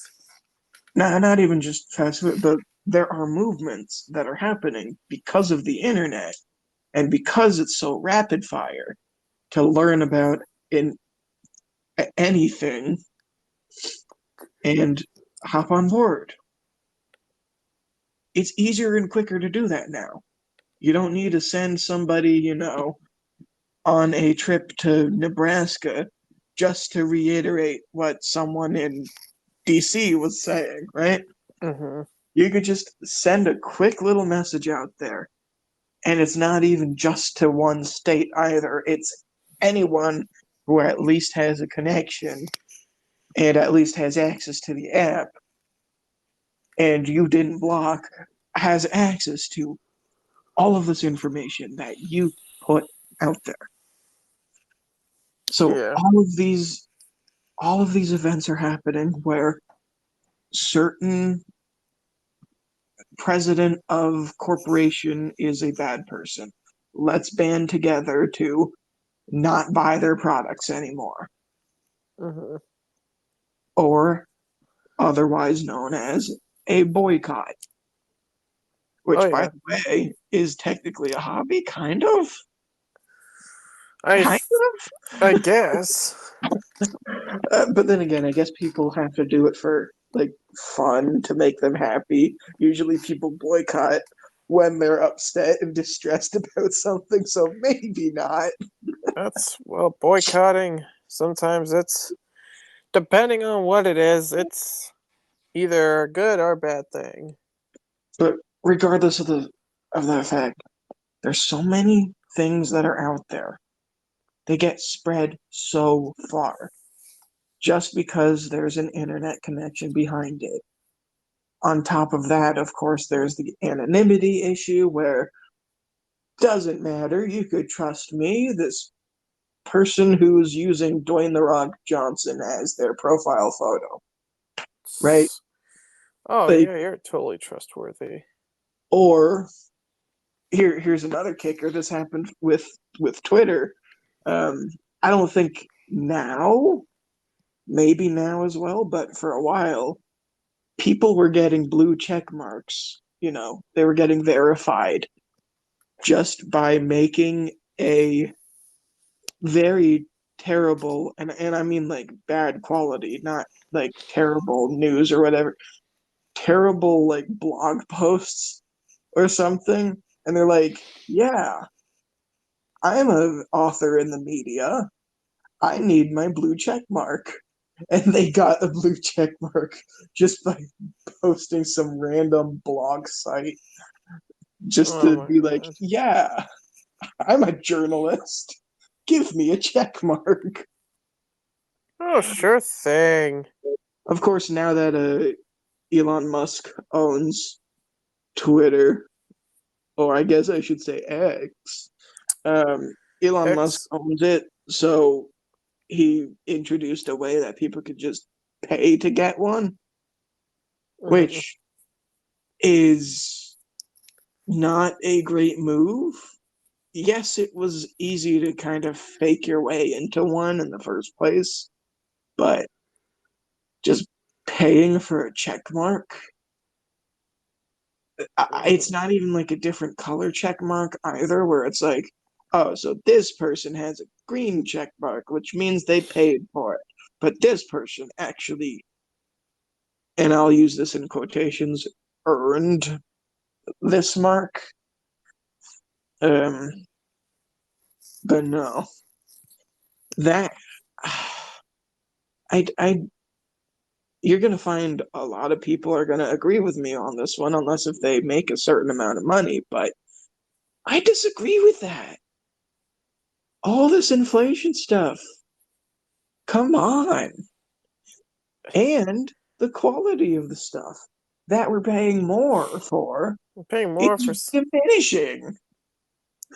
Not even just fast food, but there are movements that are happening because of the internet and because it's so rapid fire to learn about in anything and hop on board. It's easier and quicker to do that now. You don't need to send somebody, on a trip to Nebraska just to reiterate what someone in DC was saying, right? Mm-hmm. You could just send a quick little message out there. And it's not even just to one state either. It's anyone who at least has a connection and at least has access to the app and you didn't block has access to all of this information that you put out there. So Yeah. all of these events are happening where certain president of corporation is a bad person. Let's band together to not buy their products anymore. Mm-hmm. Or otherwise known as a boycott, Oh which, by yeah. the way, is technically a hobby, kind of. I Kind I of. guess. But then again, I guess people have to do it for like fun to make them happy. Usually, people boycott when they're upset and distressed about something, so maybe not. That's boycotting. Sometimes it's depending on what it is. It's either a good or a bad thing. But regardless of the fact, there's so many things that are out there. They get spread so far just because there's an internet connection behind it. On top of that, of course, there's the anonymity issue where doesn't matter. You could trust me. This person who's using Dwayne the Rock Johnson as their profile photo, right? Oh Like, yeah, you're totally trustworthy. or here's another kicker. This happened with Twitter. I don't think now, maybe now as well, but for a while, people were getting blue check marks. They were getting verified just by making a very terrible, and I mean like bad quality, not like terrible news or whatever, terrible like blog posts or something. And they're like, yeah, I'm an author in the media. I need my blue check mark. And they got a blue check mark just by posting some random blog site just Oh to my be like, god. yeah, I'm a journalist. Give me a check mark. Oh, sure thing. Of course, now that Elon Musk owns Twitter, or I guess I should say X, Elon Musk X. owns it, so he introduced a way that people could just pay to get one, Mhm. which is not a great move. Yes, it was easy to kind of fake your way into one in the first place, but just paying for a check mark. It's not even like a different color check mark either, where it's like, oh, so this person has a green check mark, which means they paid for it. But this person actually, and I'll use this in quotations, earned this mark. Um, but no, that I you're gonna find a lot of people are gonna agree with me on this one, unless if they make a certain amount of money. But I disagree with that. All this inflation stuff. Come on. And the quality of the stuff that we're paying more for I'm paying more for. is diminishing.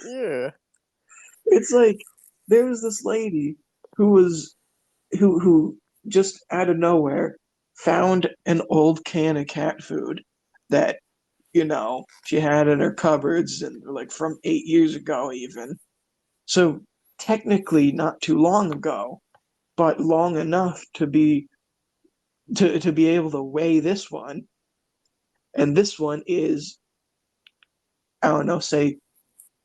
Yeah. It's like there was this lady who just out of nowhere found an old can of cat food that she had in her cupboards and like from 8 years ago even. So technically not too long ago, but long enough to be able to weigh this one. And this one is, I don't know, say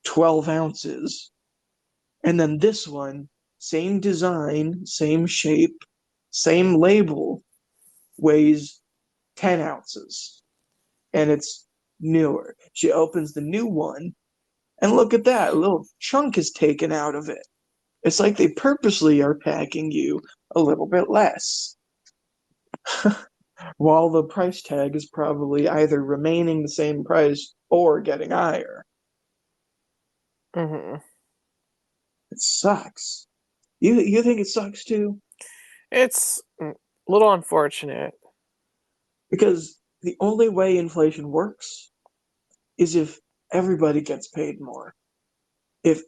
12 ounces. And then this one, same design, same shape, same label, weighs 10 ounces. And it's newer. She opens the new one, and look at that. A little chunk is taken out of it. It's like they purposely are packing you a little bit less. While the price tag is probably either remaining the same price or getting higher. Mm-hmm. It sucks. You think it sucks too? It's a little unfortunate. Because the only way inflation works is if everybody gets paid more. If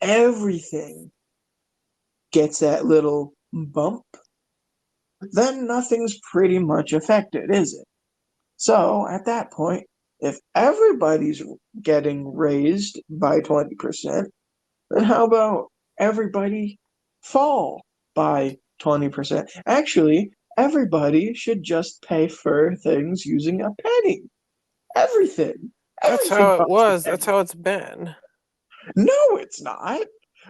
everything gets that little bump, then nothing's pretty much affected, is it? So at that point, if everybody's getting raised by 20%, then how about everybody fall by 20%? Actually, everybody should just pay for things using a penny. Everything. That's Everything how it costs a was. That's penny. how it's been. No, it's not.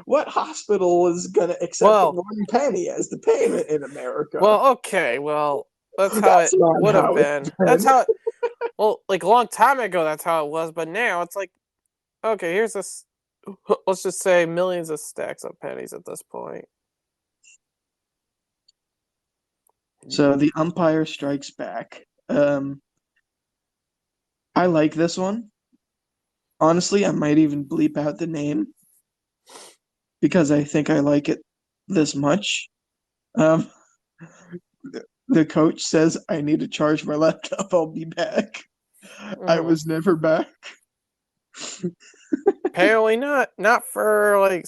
What hospital is going to accept Well, 1 penny as the payment in America? okay. Well, that's how That's it not would have how it's been. That's been. how. Well, like a long time ago, that's how it was. But now it's like, okay, here's this. Let's just say millions of stacks of pennies at this point. So the umpire strikes back. I like this one. Honestly, I might even bleep out the name because I think I like it this much. Um, the coach says, I need to charge my laptop. I'll be back. I Mm. was never back. Apparently not. Not for like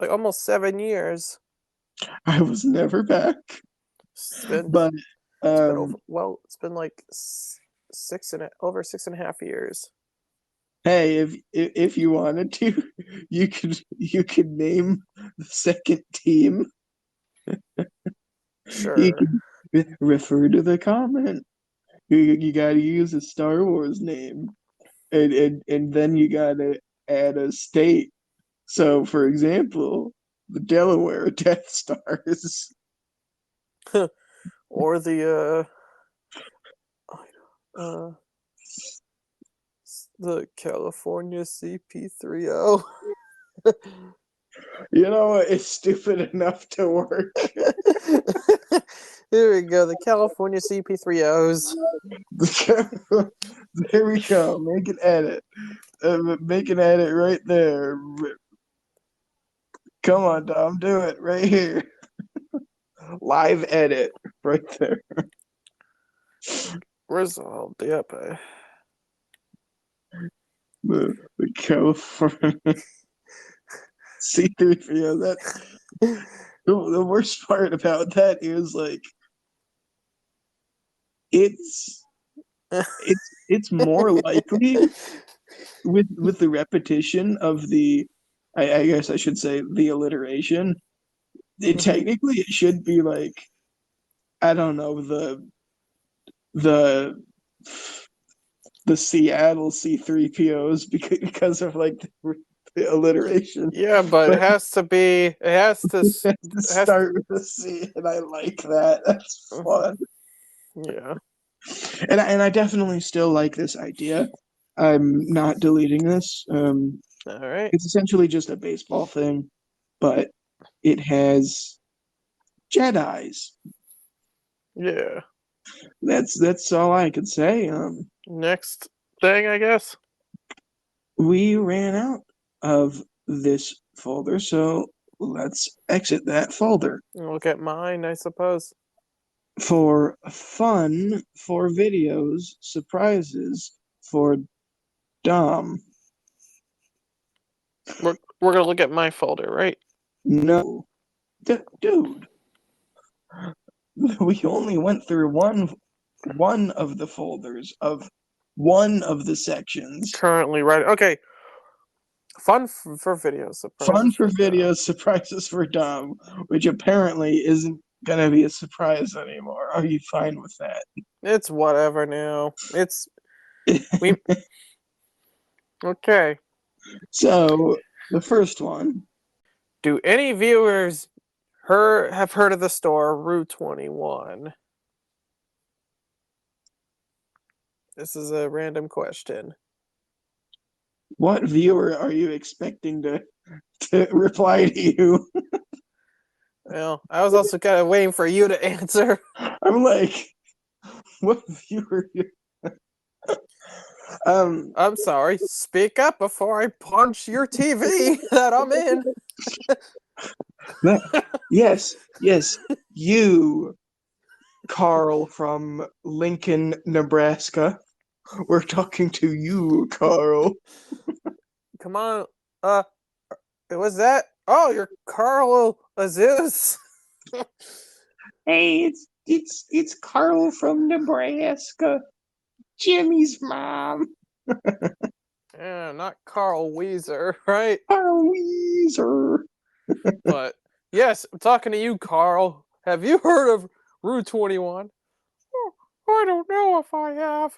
almost 7 years. I was never back. It's been But it's been over. um, Well, it's been like over 6.5 years. hey, if you wanted to, you could name the second team. You Sure. could refer to the comment. You gotta use a Star Wars name, and then you gotta add a state. So, for example, the Delaware Death Stars. Or uh the California CP30. You know what? It's stupid enough to work. Here we go. The California CP30s. There we go. Make an edit. Make an edit right there. Come on, Dom. Do it right here. Live edit right there. Resolved. Yep. The California C3PO. The worst part about that is like it's it's more likely with the repetition of I guess I should say the alliteration. Mhm. Technically it should be like I don't know, the the Seattle C3POs because of like the alliteration. Yeah, but it But has to be. It has to. it has to It has. start with a C, and I like that. That's fun. Yeah. And I definitely still like this idea. I'm not deleting this. All right. It's essentially just a baseball thing, but it has Jedi's. Yeah. That's all I could say. Next thing, I guess. We ran out of this folder, so let's exit that folder. Look at mine, I suppose. For fun, for videos, surprises, for Dom. We're gonna look at my folder, right? No. Dude, we only went through one of the folders of one of the sections. Currently, right? Okay. Fun for videos, Fun surprises for for Dom. videos, surprises for Dom, which apparently isn't gonna be a surprise anymore. Are you fine with that? It's whatever now. It's we. Okay. So the first one, Do any viewers have heard of the store Route 21? This is a random question. what viewer are you expecting to reply to you? Well, I was also kind of waiting for you to answer. I'm like, what viewer? I'm sorry. Speak up before I punch your TV that I'm in. Yes, you, Carl from Lincoln, Nebraska. We're talking to you, Carl. Come on. Was that? Oh, you're Carlo Aziz. Hey, it's Carl from Nebraska. Jimmy's mom. Yeah, not Carl Weezer, right? Carl Weezer. But yes, I'm talking to you, Carl. Have you heard of Route 21? Oh, I don't know if I have.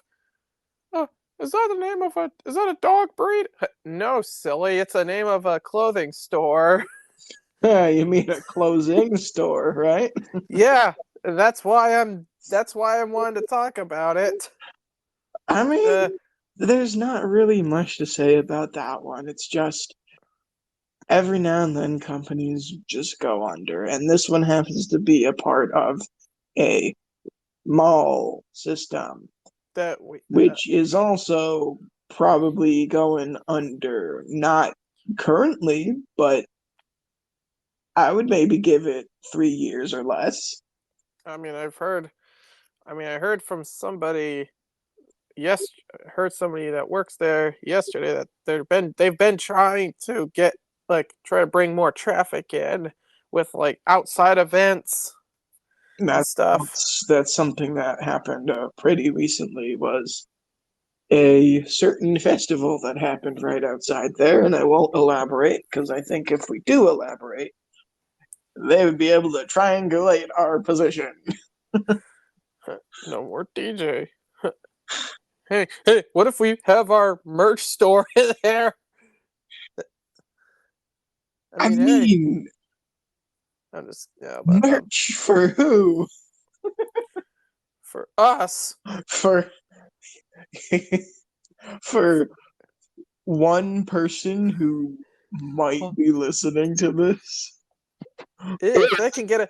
Uh, is that the name of a? Is that a dog breed? No, silly. It's the name of a clothing store. You mean a closing store, right? Yeah, that's why I'm. That's why I'm wanting to talk about it. I Uh, mean, there's not really much to say about that one. It's just every now and then companies just go under, and this one happens to be a part of a mall system, that we. which is also probably going under. Not currently, but I would maybe give it 3 years or less. I mean, I've heard. I mean, I heard from somebody. Yes, heard somebody that works there yesterday that they've been trying to get try to bring more traffic in with like outside events and That, stuff. that's something that happened pretty recently. Was a certain festival that happened right outside there, and I won't elaborate because I think if we do elaborate, they would be able to triangulate our position. No more DJ. Hey, what if we have our merch store in there? I I mean, hey, mean, I'm just yeah, but merch for who? for us, For for one person who might well, be listening to this. if they can get a,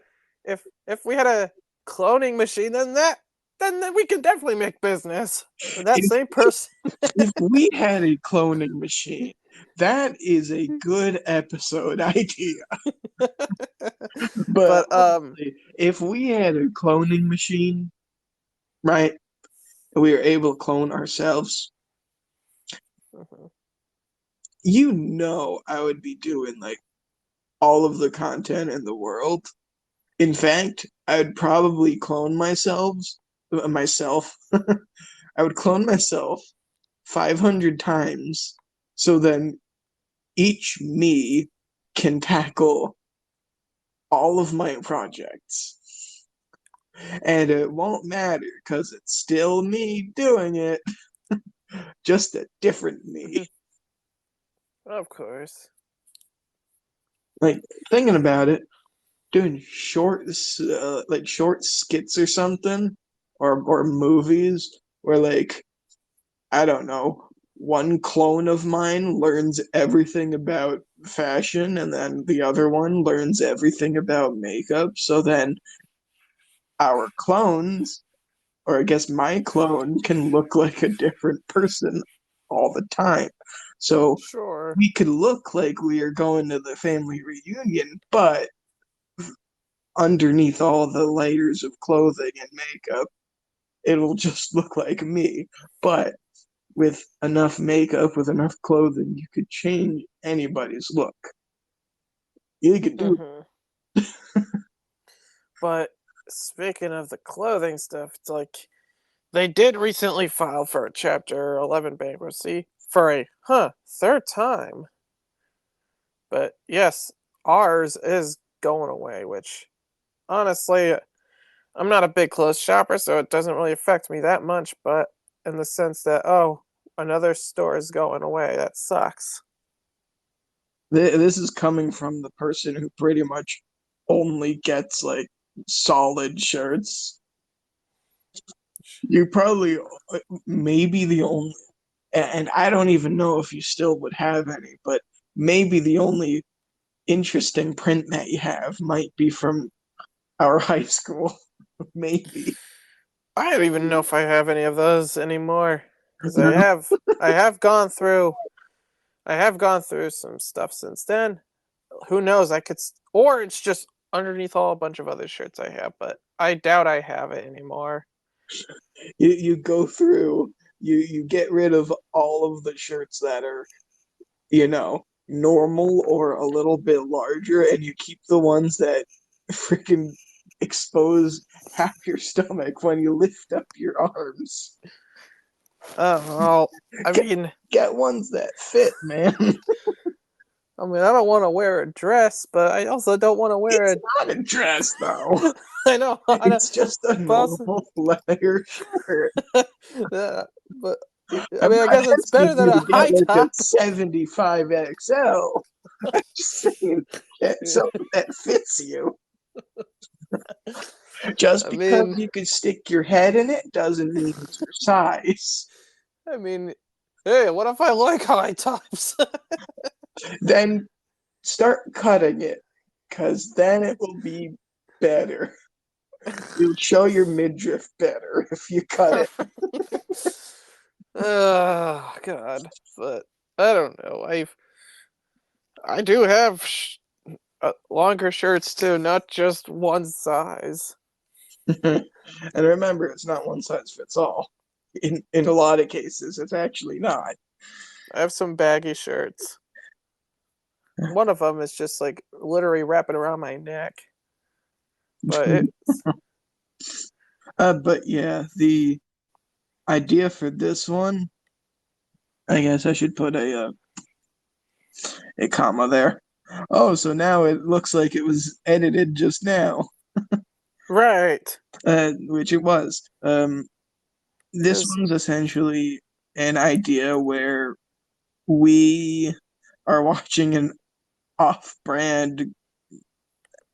if we had a cloning machine, then we can definitely make business. That If same person. if we had a cloning machine, that is a good episode idea. But But honestly, if we had a cloning machine, right, and we were able to clone ourselves, mhm. I would be doing like all of the content in the world. In fact, I'd probably clone myself. I would clone myself 500 times so then each me can tackle all of my projects. And it won't matter because it's still me doing it, just a different me. Of course. Like, thinking about it, doing like short skits or something, or movies where, like, I don't know, one clone of mine learns everything about fashion and then the other one learns everything about makeup. So then our clones, or I guess my clone, can look like a different person all the time. So Sure. we could look like we are going to the family reunion, but underneath all the layers of clothing and makeup, it'll just look like me. But with enough makeup, with enough clothing, you could change anybody's look. You could do Mm-hmm. But speaking of the clothing stuff, it's like they did recently file for a Chapter 11 bankruptcy for a third time. But yes, ours is going away, which honestly, I'm not a big clothes shopper, so it doesn't really affect me that much. But in the sense that, oh, another store is going away, that sucks. this is coming from the person who pretty much only gets like solid shirts. You probably maybe the only, and I don't even know if you still would have any, but maybe the only interesting print that you have might be from our high school. Maybe. I don't even know if I have any of those anymore because I have gone through some stuff since then. Who knows? Or it's just underneath all a bunch of other shirts I have, but I doubt I have it anymore. You go through, you get rid of all of the shirts that are, normal or a little bit larger, and you keep the ones that freaking expose half your stomach when you lift up your arms. Oh, well, I Get, mean, get ones that fit, man. I don't want to wear a dress, but I also don't want to wear It's a. not a dress, though. I know, It's just a but also, normal leather shirt. yeah, but I I'm mean, I not guess it's asking better than you a to get high like a top. 75 XL. I'm just saying get something that fits you. Just I because mean, you can stick your head in it doesn't mean it's your size. I mean, hey, what if I like high tops? Then start cutting it, because then it will be better. You'll show your midriff better if you cut it. Oh God, but I don't know. I do have longer shirts too, not just one size. And remember, it's not one size fits all. In a lot of cases, it's actually not. I have some baggy shirts. One of them is just like literally wrapping around my neck, but it's But yeah, the idea for this one, I guess I should put a comma there. Oh, so now it looks like it was edited just now, right. which it was. This Because one's essentially an idea where we are watching an off-brand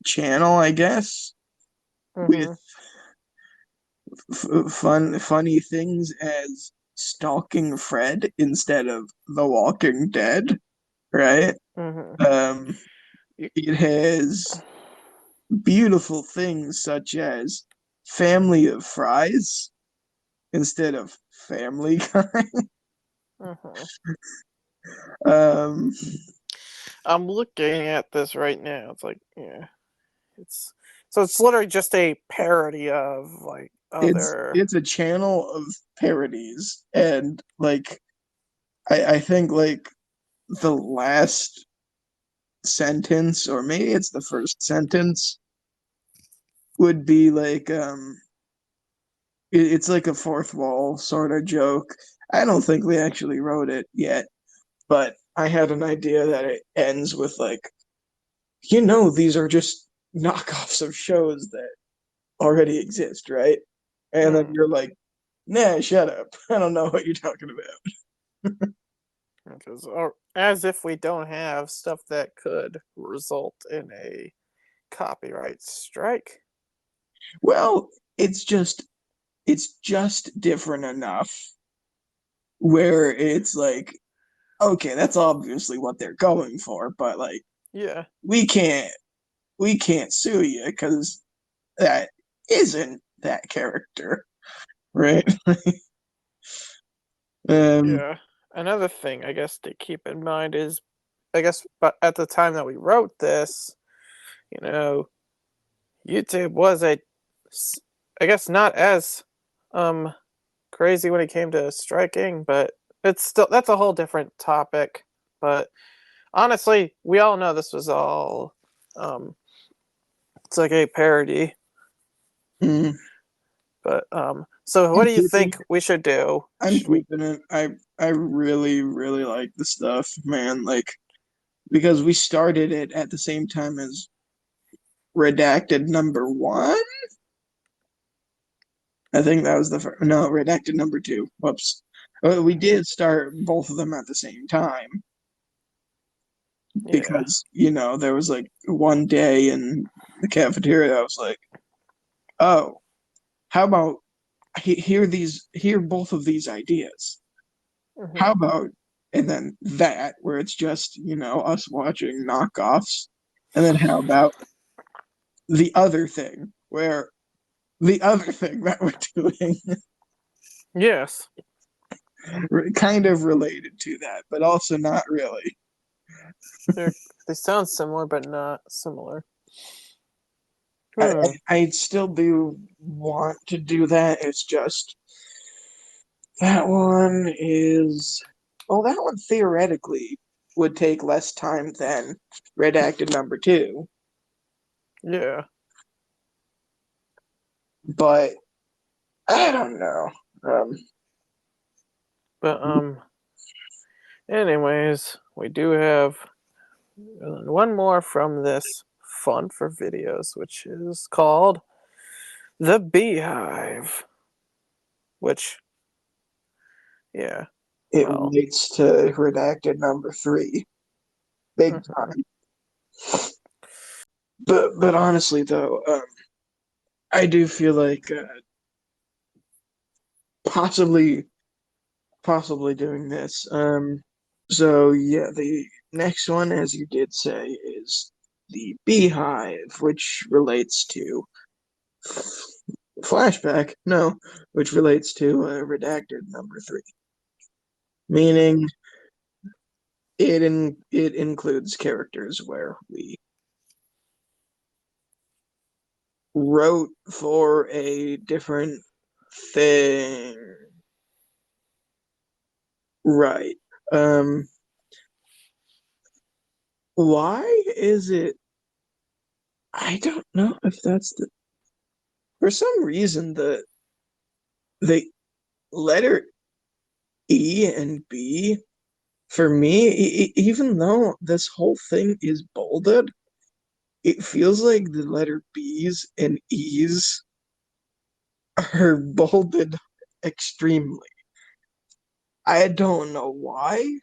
channel, I guess, with mm-hmm, funny things as Stalking Fred instead of The Walking Dead, right? mm-hmm. Um, it has beautiful things such as Family of Fries instead of Family Guy. Mm-hmm. um, I'm looking at this right now. It's like, yeah, it's so it's literally just a parody of like it's other. it's a channel of parodies, and like I think like the last sentence, or maybe it's the first sentence, would be like it's like a fourth wall sort of joke. I don't think we actually wrote it yet, but I had an idea that it ends with like, these are just knockoffs of shows that already exist, right? And then Hmm. you're like, nah, shut up. I don't know what you're talking about. Because, or as if we don't have stuff that could result in a copyright strike. Well, it's just it's just different enough where it's like, okay, that's obviously what they're going for, but like Yeah, we can't we can't sue you because that isn't that character, right? um yeah. Another thing I guess to keep in mind is, I guess, but at the time that we wrote this, you know, YouTube was I guess not as um crazy when it came to striking, but it's still that's a whole different topic. But honestly, we all know this was all um it's like a parody. mm, But so what I'm do you keeping think we should do? I'm Should we keeping it. I really really like the stuff, man. Like because we started it at the same time as Redacted number one. I think that was the first. No, Redacted number two. Whoops. We did start both of them at the same time yeah. because there was like one day in the cafeteria. I was like, oh, how about hear both of these ideas? How Hmm. about and then that where it's just us watching knockoffs, and then how about the other thing where the other thing that we're doing Yes. kind of related to that, but also not really. They're they sound similar but not similar. I, Hmm. I still do want to do that. It's just that one is, well, that one theoretically would take less time than Redacted number two, Yeah. but I don't know. But anyways, we do have one more from this fun for videos, which is called The Beehive. Which, yeah, It well, relates to Redacted number three, big mhm, time. But honestly, though, I do feel like possibly possibly doing this. So yeah, the next one, as you did say, is the beehive, which relates to flashback. No, which relates to redacted number three, mhm, meaning it includes characters where we wrote for a different thing. Right. Um, why is it? I don't know if that's for some reason the letter E and B for me, even though this whole thing is bolded, it feels like the letter B's and E's are bolded extremely. I don't know why,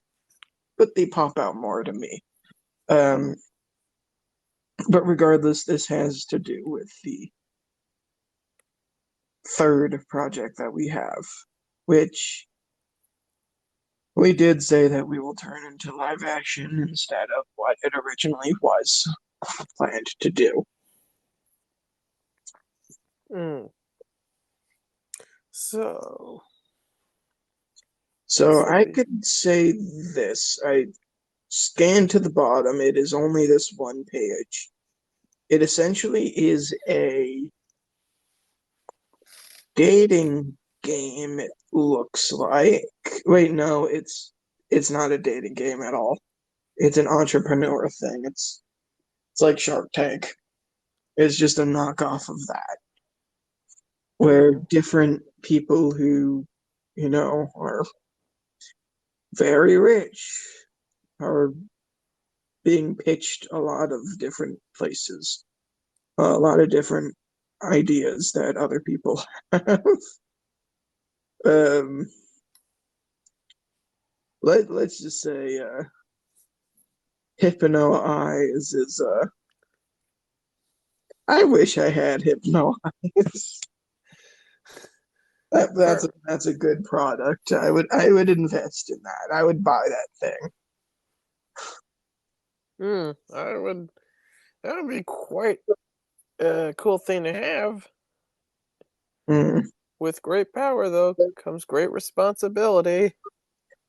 but they pop out more to me. Um, but regardless, this has to do with the third project that we have, which we did say that we will turn into live action instead of what it originally was planned to do. mm. So, So this will I be, could say this. I scanned to the bottom. It is only this one page. It essentially is a dating game, it looks like. Wait, no, it's not a dating game at all. It's an entrepreneur thing. It's like Shark Tank. It's just a knockoff of that, where mm, different people who, are very rich are being pitched a lot of different places, a lot of different ideas that other people have. um, let's just say Hypno Eyes is I wish I had Hypno Eyes. That's a good product. I would invest in that. I would buy that thing. I would. That would be quite a cool thing to have. Mm. With great power, though, comes great responsibility.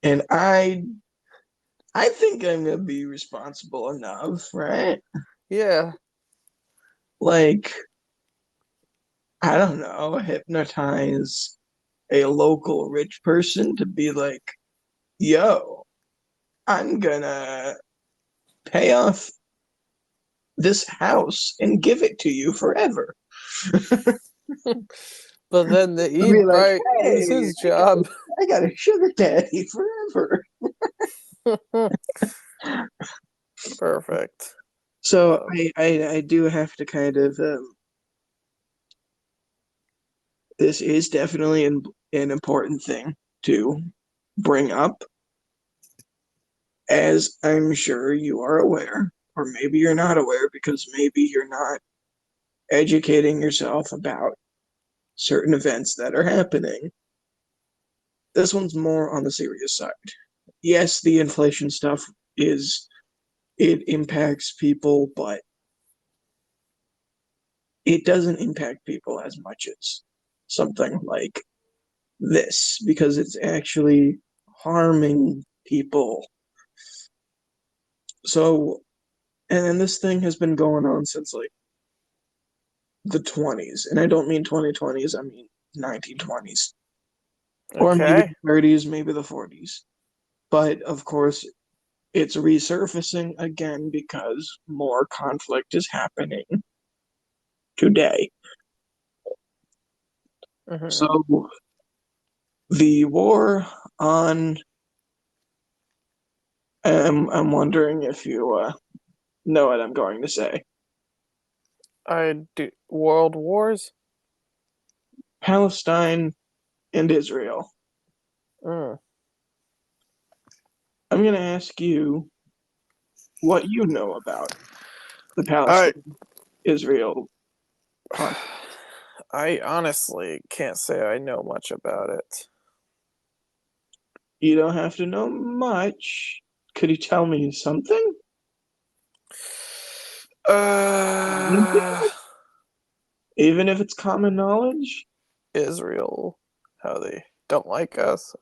And I think I'm gonna be responsible enough, right? Yeah. Like, I don't know, hypnotize a local rich person to be like, yo, I'm gonna pay off this house and give it to you forever. But then the I'd be Eid like, might lose hey, his job. I got a sugar daddy forever. Perfect. So I do have to kind of this is definitely an important thing to bring up, as I'm sure you are aware, or maybe you're not aware because maybe you're not educating yourself about certain events that are happening. This one's more on the serious side. Yes, the inflation stuff is it impacts people, but it doesn't impact people as much as something like this because it's actually harming people. So, and this thing has been going on since like the 20s, and I don't mean 2020s, I mean 1920s, or maybe Okay. the 30s, maybe the 40s. But of course, it's resurfacing again because more conflict is happening today. Mm-hmm. So the war on, I'm wondering if you know what I'm going to say. I do world wars. Palestine and Israel. Mm. I'm going to ask you what you know about the I Palestine-Israel conflict. I honestly can't say I know much about it. You don't have to know much. Could you tell me something? Uh, Even if it's common knowledge? Israel, how they don't like us.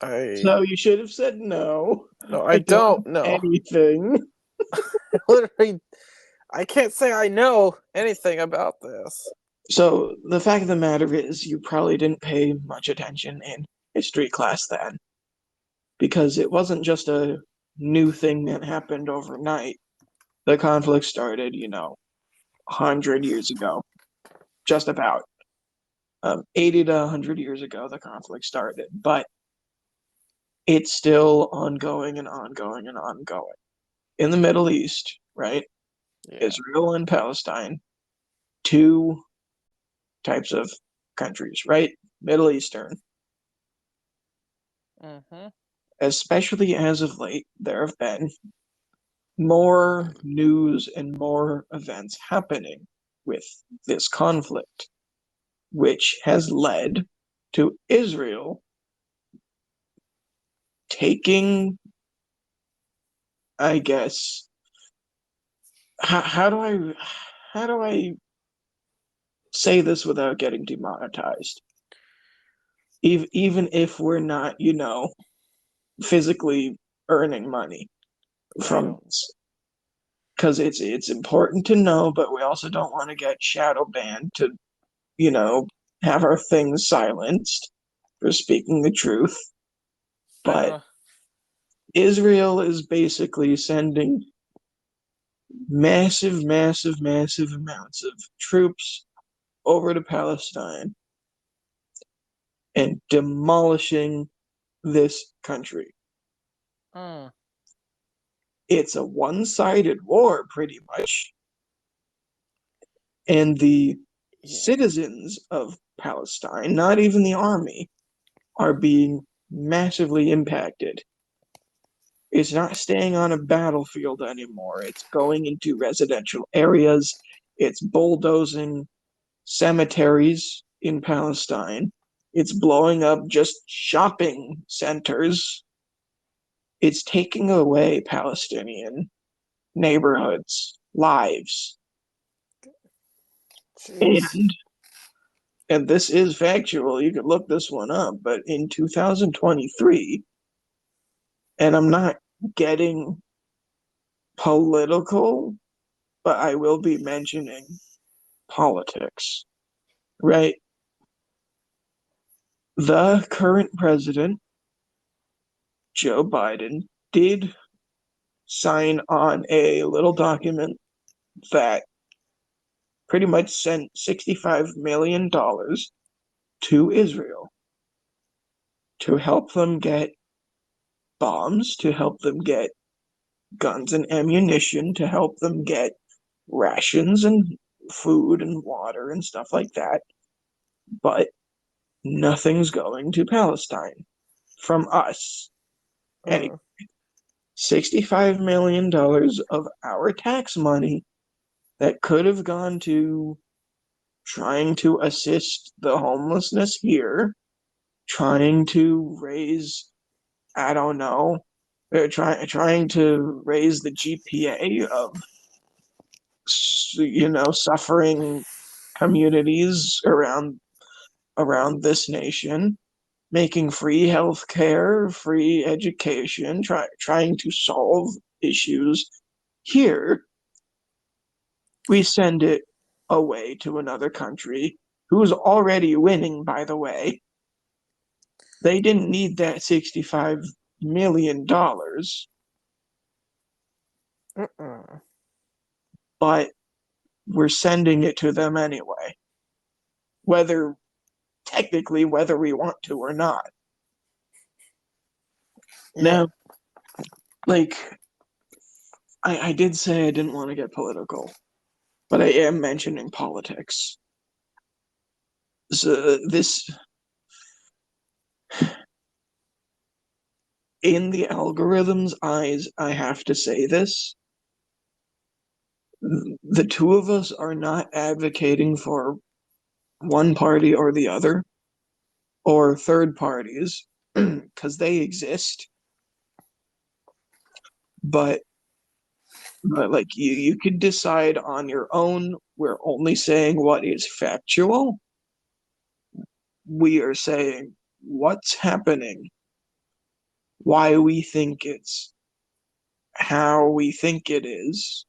I So you should have said no. no, I I don't don't know. know anything. Literally, I can't say I know anything about this. So the fact of the matter is, you probably didn't pay much attention in history class then, because it wasn't just a new thing that happened overnight. The conflict started, 100 years ago, just about. 80 to 100 years ago, the conflict started, but it's still ongoing and ongoing and ongoing. In the Middle East, right? Yeah. Israel and Palestine, two types of countries, right? Middle Eastern. Mm-hmm. Especially as of late, there have been more news and more events happening with this conflict, which has led to Israel taking, I guess, how do I say this without getting demonetized? Even if we're not, physically earning money I from don't. this, because it's important to know, but we also don't want to get shadow banned to, you know, have our things silenced for speaking the truth. But Uh, Israel is basically sending massive, massive, massive amounts of troops over to Palestine and demolishing this country. It's a one-sided war, pretty much. And the Yeah. citizens of Palestine, not even the army, are being massively impacted. It's not staying on a battlefield anymore. It's going into residential areas. It's bulldozing cemeteries in Palestine. It's blowing up just shopping centers. It's taking away Palestinian neighborhoods, lives. Jeez. And this is factual. You could look this one up, but in 2023, and I'm not getting political, but I will be mentioning politics, right? The current president, Joe Biden, did sign on a little document that pretty much sent $65 million to Israel to help them get bombs, to help them get guns and ammunition, to help them get rations and food and water and stuff like that. But nothing's going to Palestine from us. Any Mm. $65 million of our tax money that could have gone to trying to assist the homelessness here, trying to raise, I don't know, trying to raise the GPA of, suffering communities around this nation, making free healthcare, free education, trying to solve issues here. We send it away to another country who's already winning, by the way. They didn't need that $65 million, Mm-mm. but we're sending it to them anyway, whether whether we want to or not. Yeah. Now, like, I did say I didn't want to get political, but I am mentioning politics. So this, in the algorithm's eyes, I have to say this. The two of us are not advocating for one party or the other or third parties because they exist, but like you could decide on your own. We're only saying what is factual. We are saying what's happening, why we think it's how we think it is,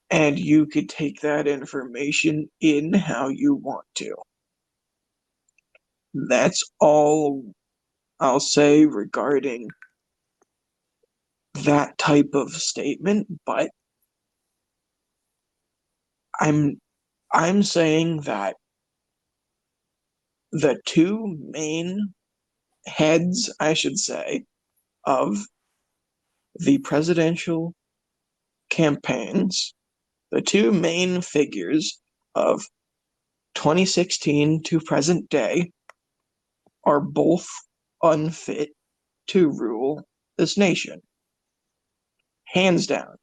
and you could take that information in how you want to. That's all I'll say regarding that type of statement, but I'm I'm saying that the two main heads, I should say, of the presidential campaigns, the two main figures of 2016 to present day are both unfit to rule this nation. Hands down.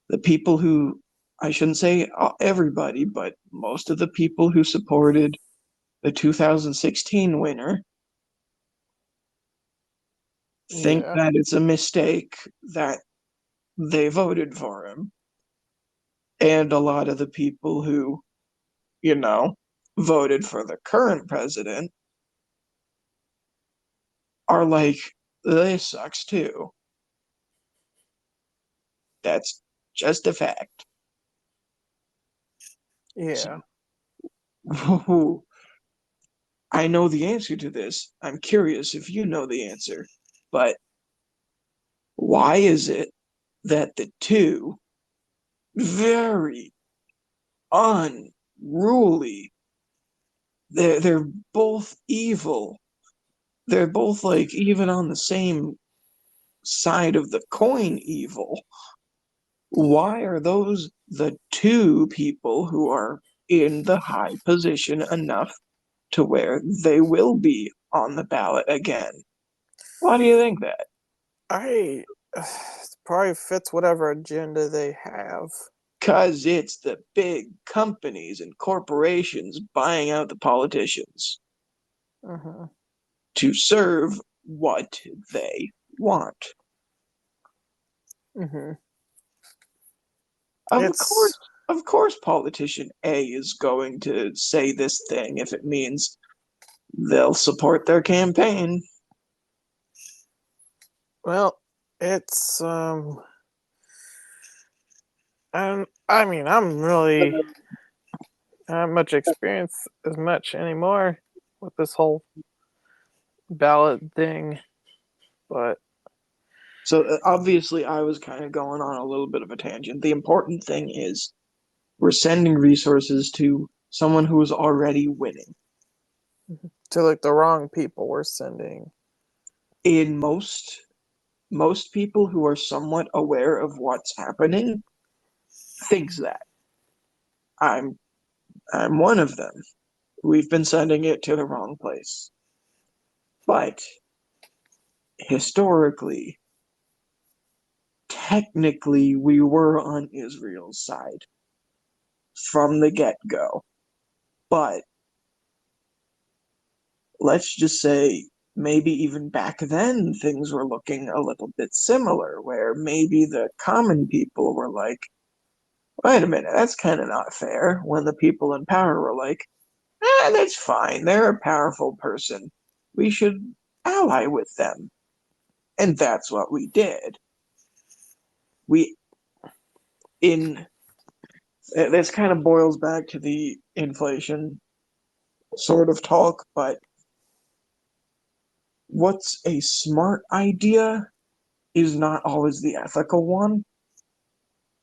The people who, I shouldn't say everybody, but most of the people who supported the 2016 winner think Yeah. that it's a mistake that they voted for him. And a lot of the people who, you know, voted for the current president are like, this sucks too. That's just a fact. Yeah. So, I know the answer to this. I'm curious if you know the answer. But why is it that the two very unruly, they're both evil. They're both like even on the same side of the coin evil. Why are those the two people who are in the high position enough to where they will be on the ballot again? Why do you think that? I it probably fits whatever agenda they have. Because it's the big companies and corporations buying out the politicians Mm-hmm. to serve what they want. Mm-hmm. Of course, It's of course, politician A is going to say this thing if it means they'll support their campaign. well, it's I mean, I'm really not much experience as much anymore with this whole ballot thing, but So obviously, I was kind of going on a little bit of a tangent. The important thing is we're sending resources to someone who is already winning. to like the wrong people we're sending. In most people who are somewhat aware of what's happening thinks that. I'm I'm one of them. We've been sending it to the wrong place. But historically, technically, we were on Israel's side from the get-go. But let's just say maybe even back then things were looking a little bit similar, where maybe the common people were like, wait a minute, that's kind of not fair. When the people in power were like, that's fine. They're a powerful person. We should ally with them. And that's what we did. We, in, this kind of boils back to the inflation sort of talk, but what's a smart idea is not always the ethical one.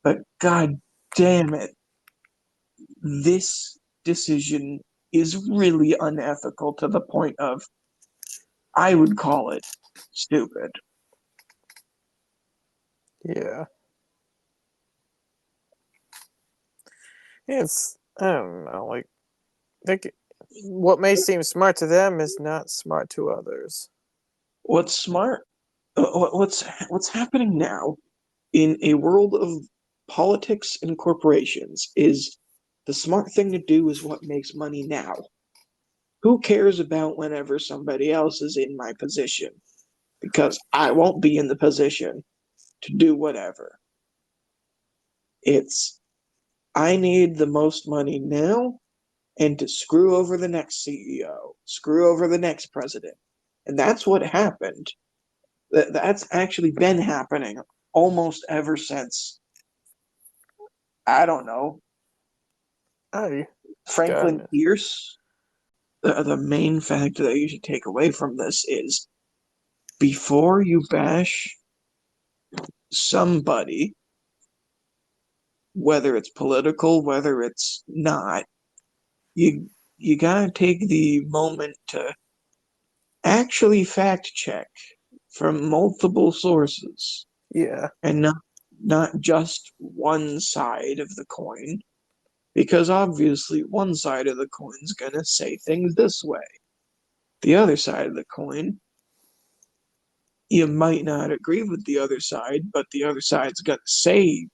But god damn it, this decision is really unethical to the point of I would call it stupid. Yeah. It's I don't know, like think what may seem smart to them is not smart to others. What's smart? What's happening now in a world of politics and corporations is the smart thing to do is what makes money now. Who cares about whenever somebody else is in my position? Because I won't be in the position to do whatever. It's I need the most money now and to screw over the next CEO, screw over the next president. And that's what happened. That's actually been happening almost ever since, I don't know, I Franklin goodness. Pierce. The main fact that you should take away from this is before you bash somebody, whether it's political, whether it's not, you gotta take the moment to actually fact check from multiple sources Yeah. and not just one side of the coin, because obviously one side of the coin's gonna say things this way. The other side of the coin, you might not agree with the other side, but the other side's gonna say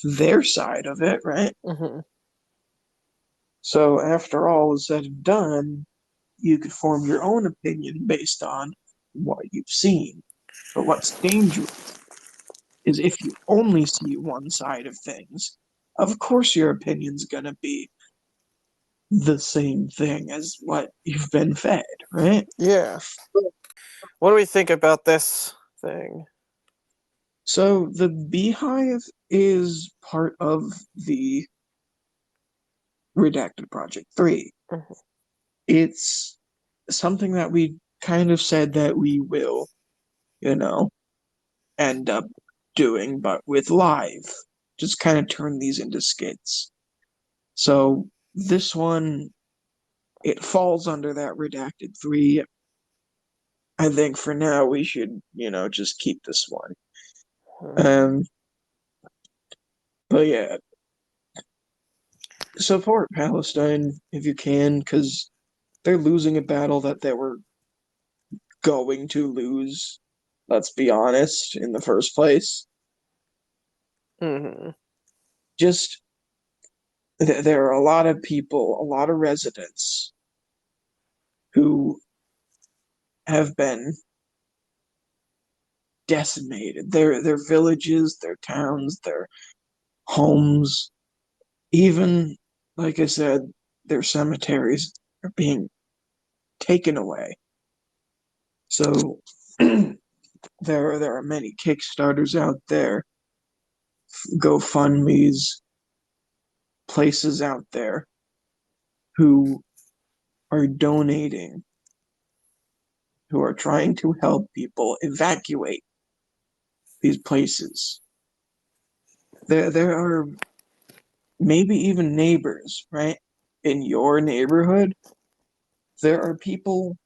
their side of it, right? Mm-hmm. So after all is said and done, you could form your own opinion based on what you've seen. But what's dangerous is if you only see one side of things, of course your opinion's gonna be the same thing as what you've been fed, right? Yeah. What do we think about this thing? So the beehive is part of the Redacted Project 3. Mhm. It's something that we kind of said that we will, you know, end up doing, but with live. Just kind of turn these into skits. So this one, it falls under that Redacted 3. I think for now we should, just keep this one. Hmm. Um, But yeah, support Palestine if you can, because they're losing a battle that they were going to lose, let's be honest, in the first place. Mm-hmm. Just there are a lot of people, a lot of residents who have been decimated. Their villages, their towns, their homes, even like I said, their cemeteries are being taken away. So there are many Kickstarters out there, GoFundMe's, places out there who are donating, who are trying to help people evacuate these places. There are maybe even neighbors, right? In your neighborhood, there are people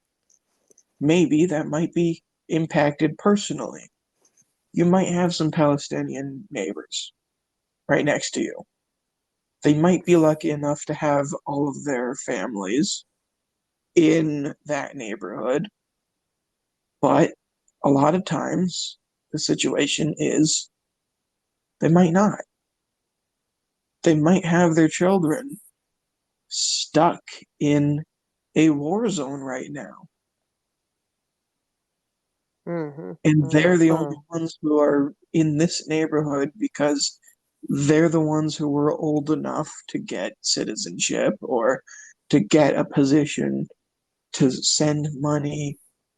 maybe that might be impacted personally. You might have some Palestinian neighbors right next to you. They might be lucky enough to have all of their families in that neighborhood, but a lot of times the situation is they might not. They might have their children stuck in a war zone right now. Mm-hmm. And Yeah. they're the only ones who are in this neighborhood because they're the ones who were old enough to get citizenship or to get a position to send money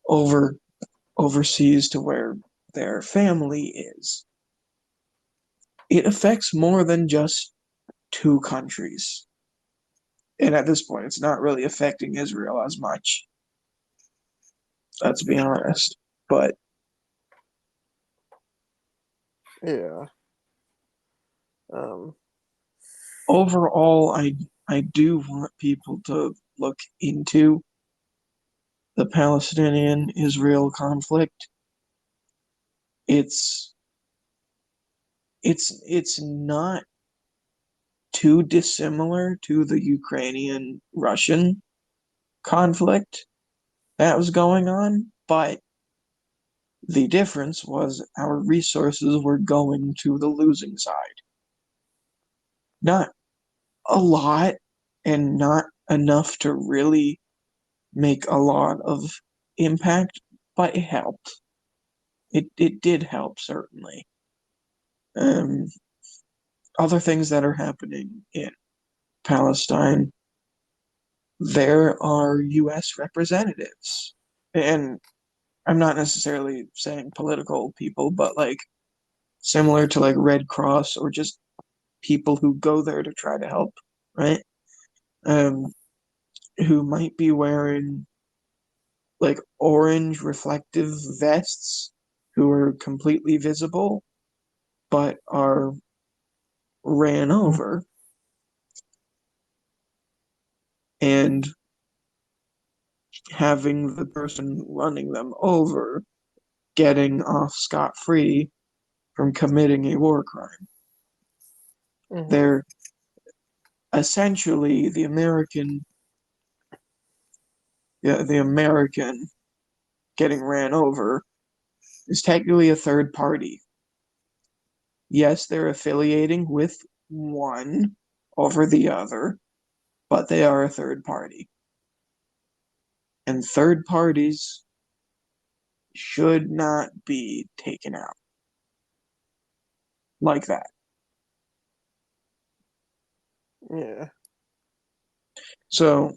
over overseas to where their family is. It affects more than just two countries. And at this point, it's not really affecting Israel as much. Let's be honest. But Yeah. Um. overall, I do want people to look into the Palestinian-Israel conflict. It's it's not too dissimilar to the Ukrainian-Russian conflict that was going on, but the difference was our resources were going to the losing side. Not a lot and not enough to really make a lot of impact, but it helped. It did help certainly. Um, Other things that are happening in Palestine, there are U.S. representatives, and I'm not necessarily saying political people, but like similar to like Red Cross or just people who go there to try to help, right? Um, who might be wearing like orange reflective vests, who are completely visible, but are ran over and having the person running them over getting off scot-free from committing a war crime. Mm-hmm. They're essentially the American getting ran over is technically a third party. Yes, they're affiliating with one over the other, but they are a third party. And third parties should not be taken out like that. Yeah. So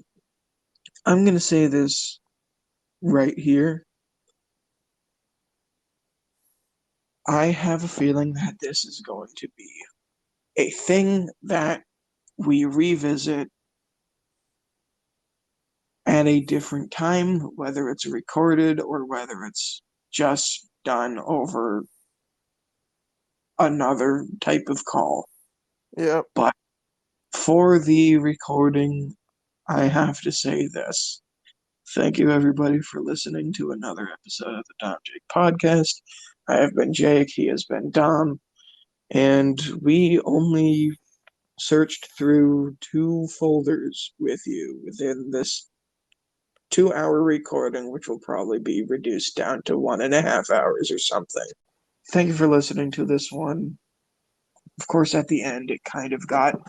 I'm going to say this right here. I have a feeling that this is going to be a thing that we revisit at a different time, whether it's recorded or whether it's just done over another type of call. Yep. But for the recording, I have to say this. Thank you, everybody, for listening to another episode of the DomJake podcast. I have been Jake, he has been Dom, And we only searched through 2 folders with you within this 2-hour recording, which will probably be reduced down to 1.5 hours or something. Thank you for listening to this one. Of course, at the end, it kind of got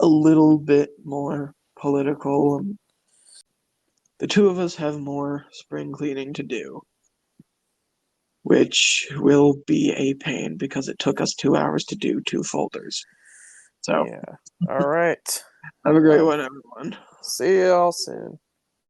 a little bit more political. The two of us have more spring cleaning to do, which will be a pain because it took us 2 hours to do 2 folders. So, Yeah. All right. have a great one, everyone. See you all soon.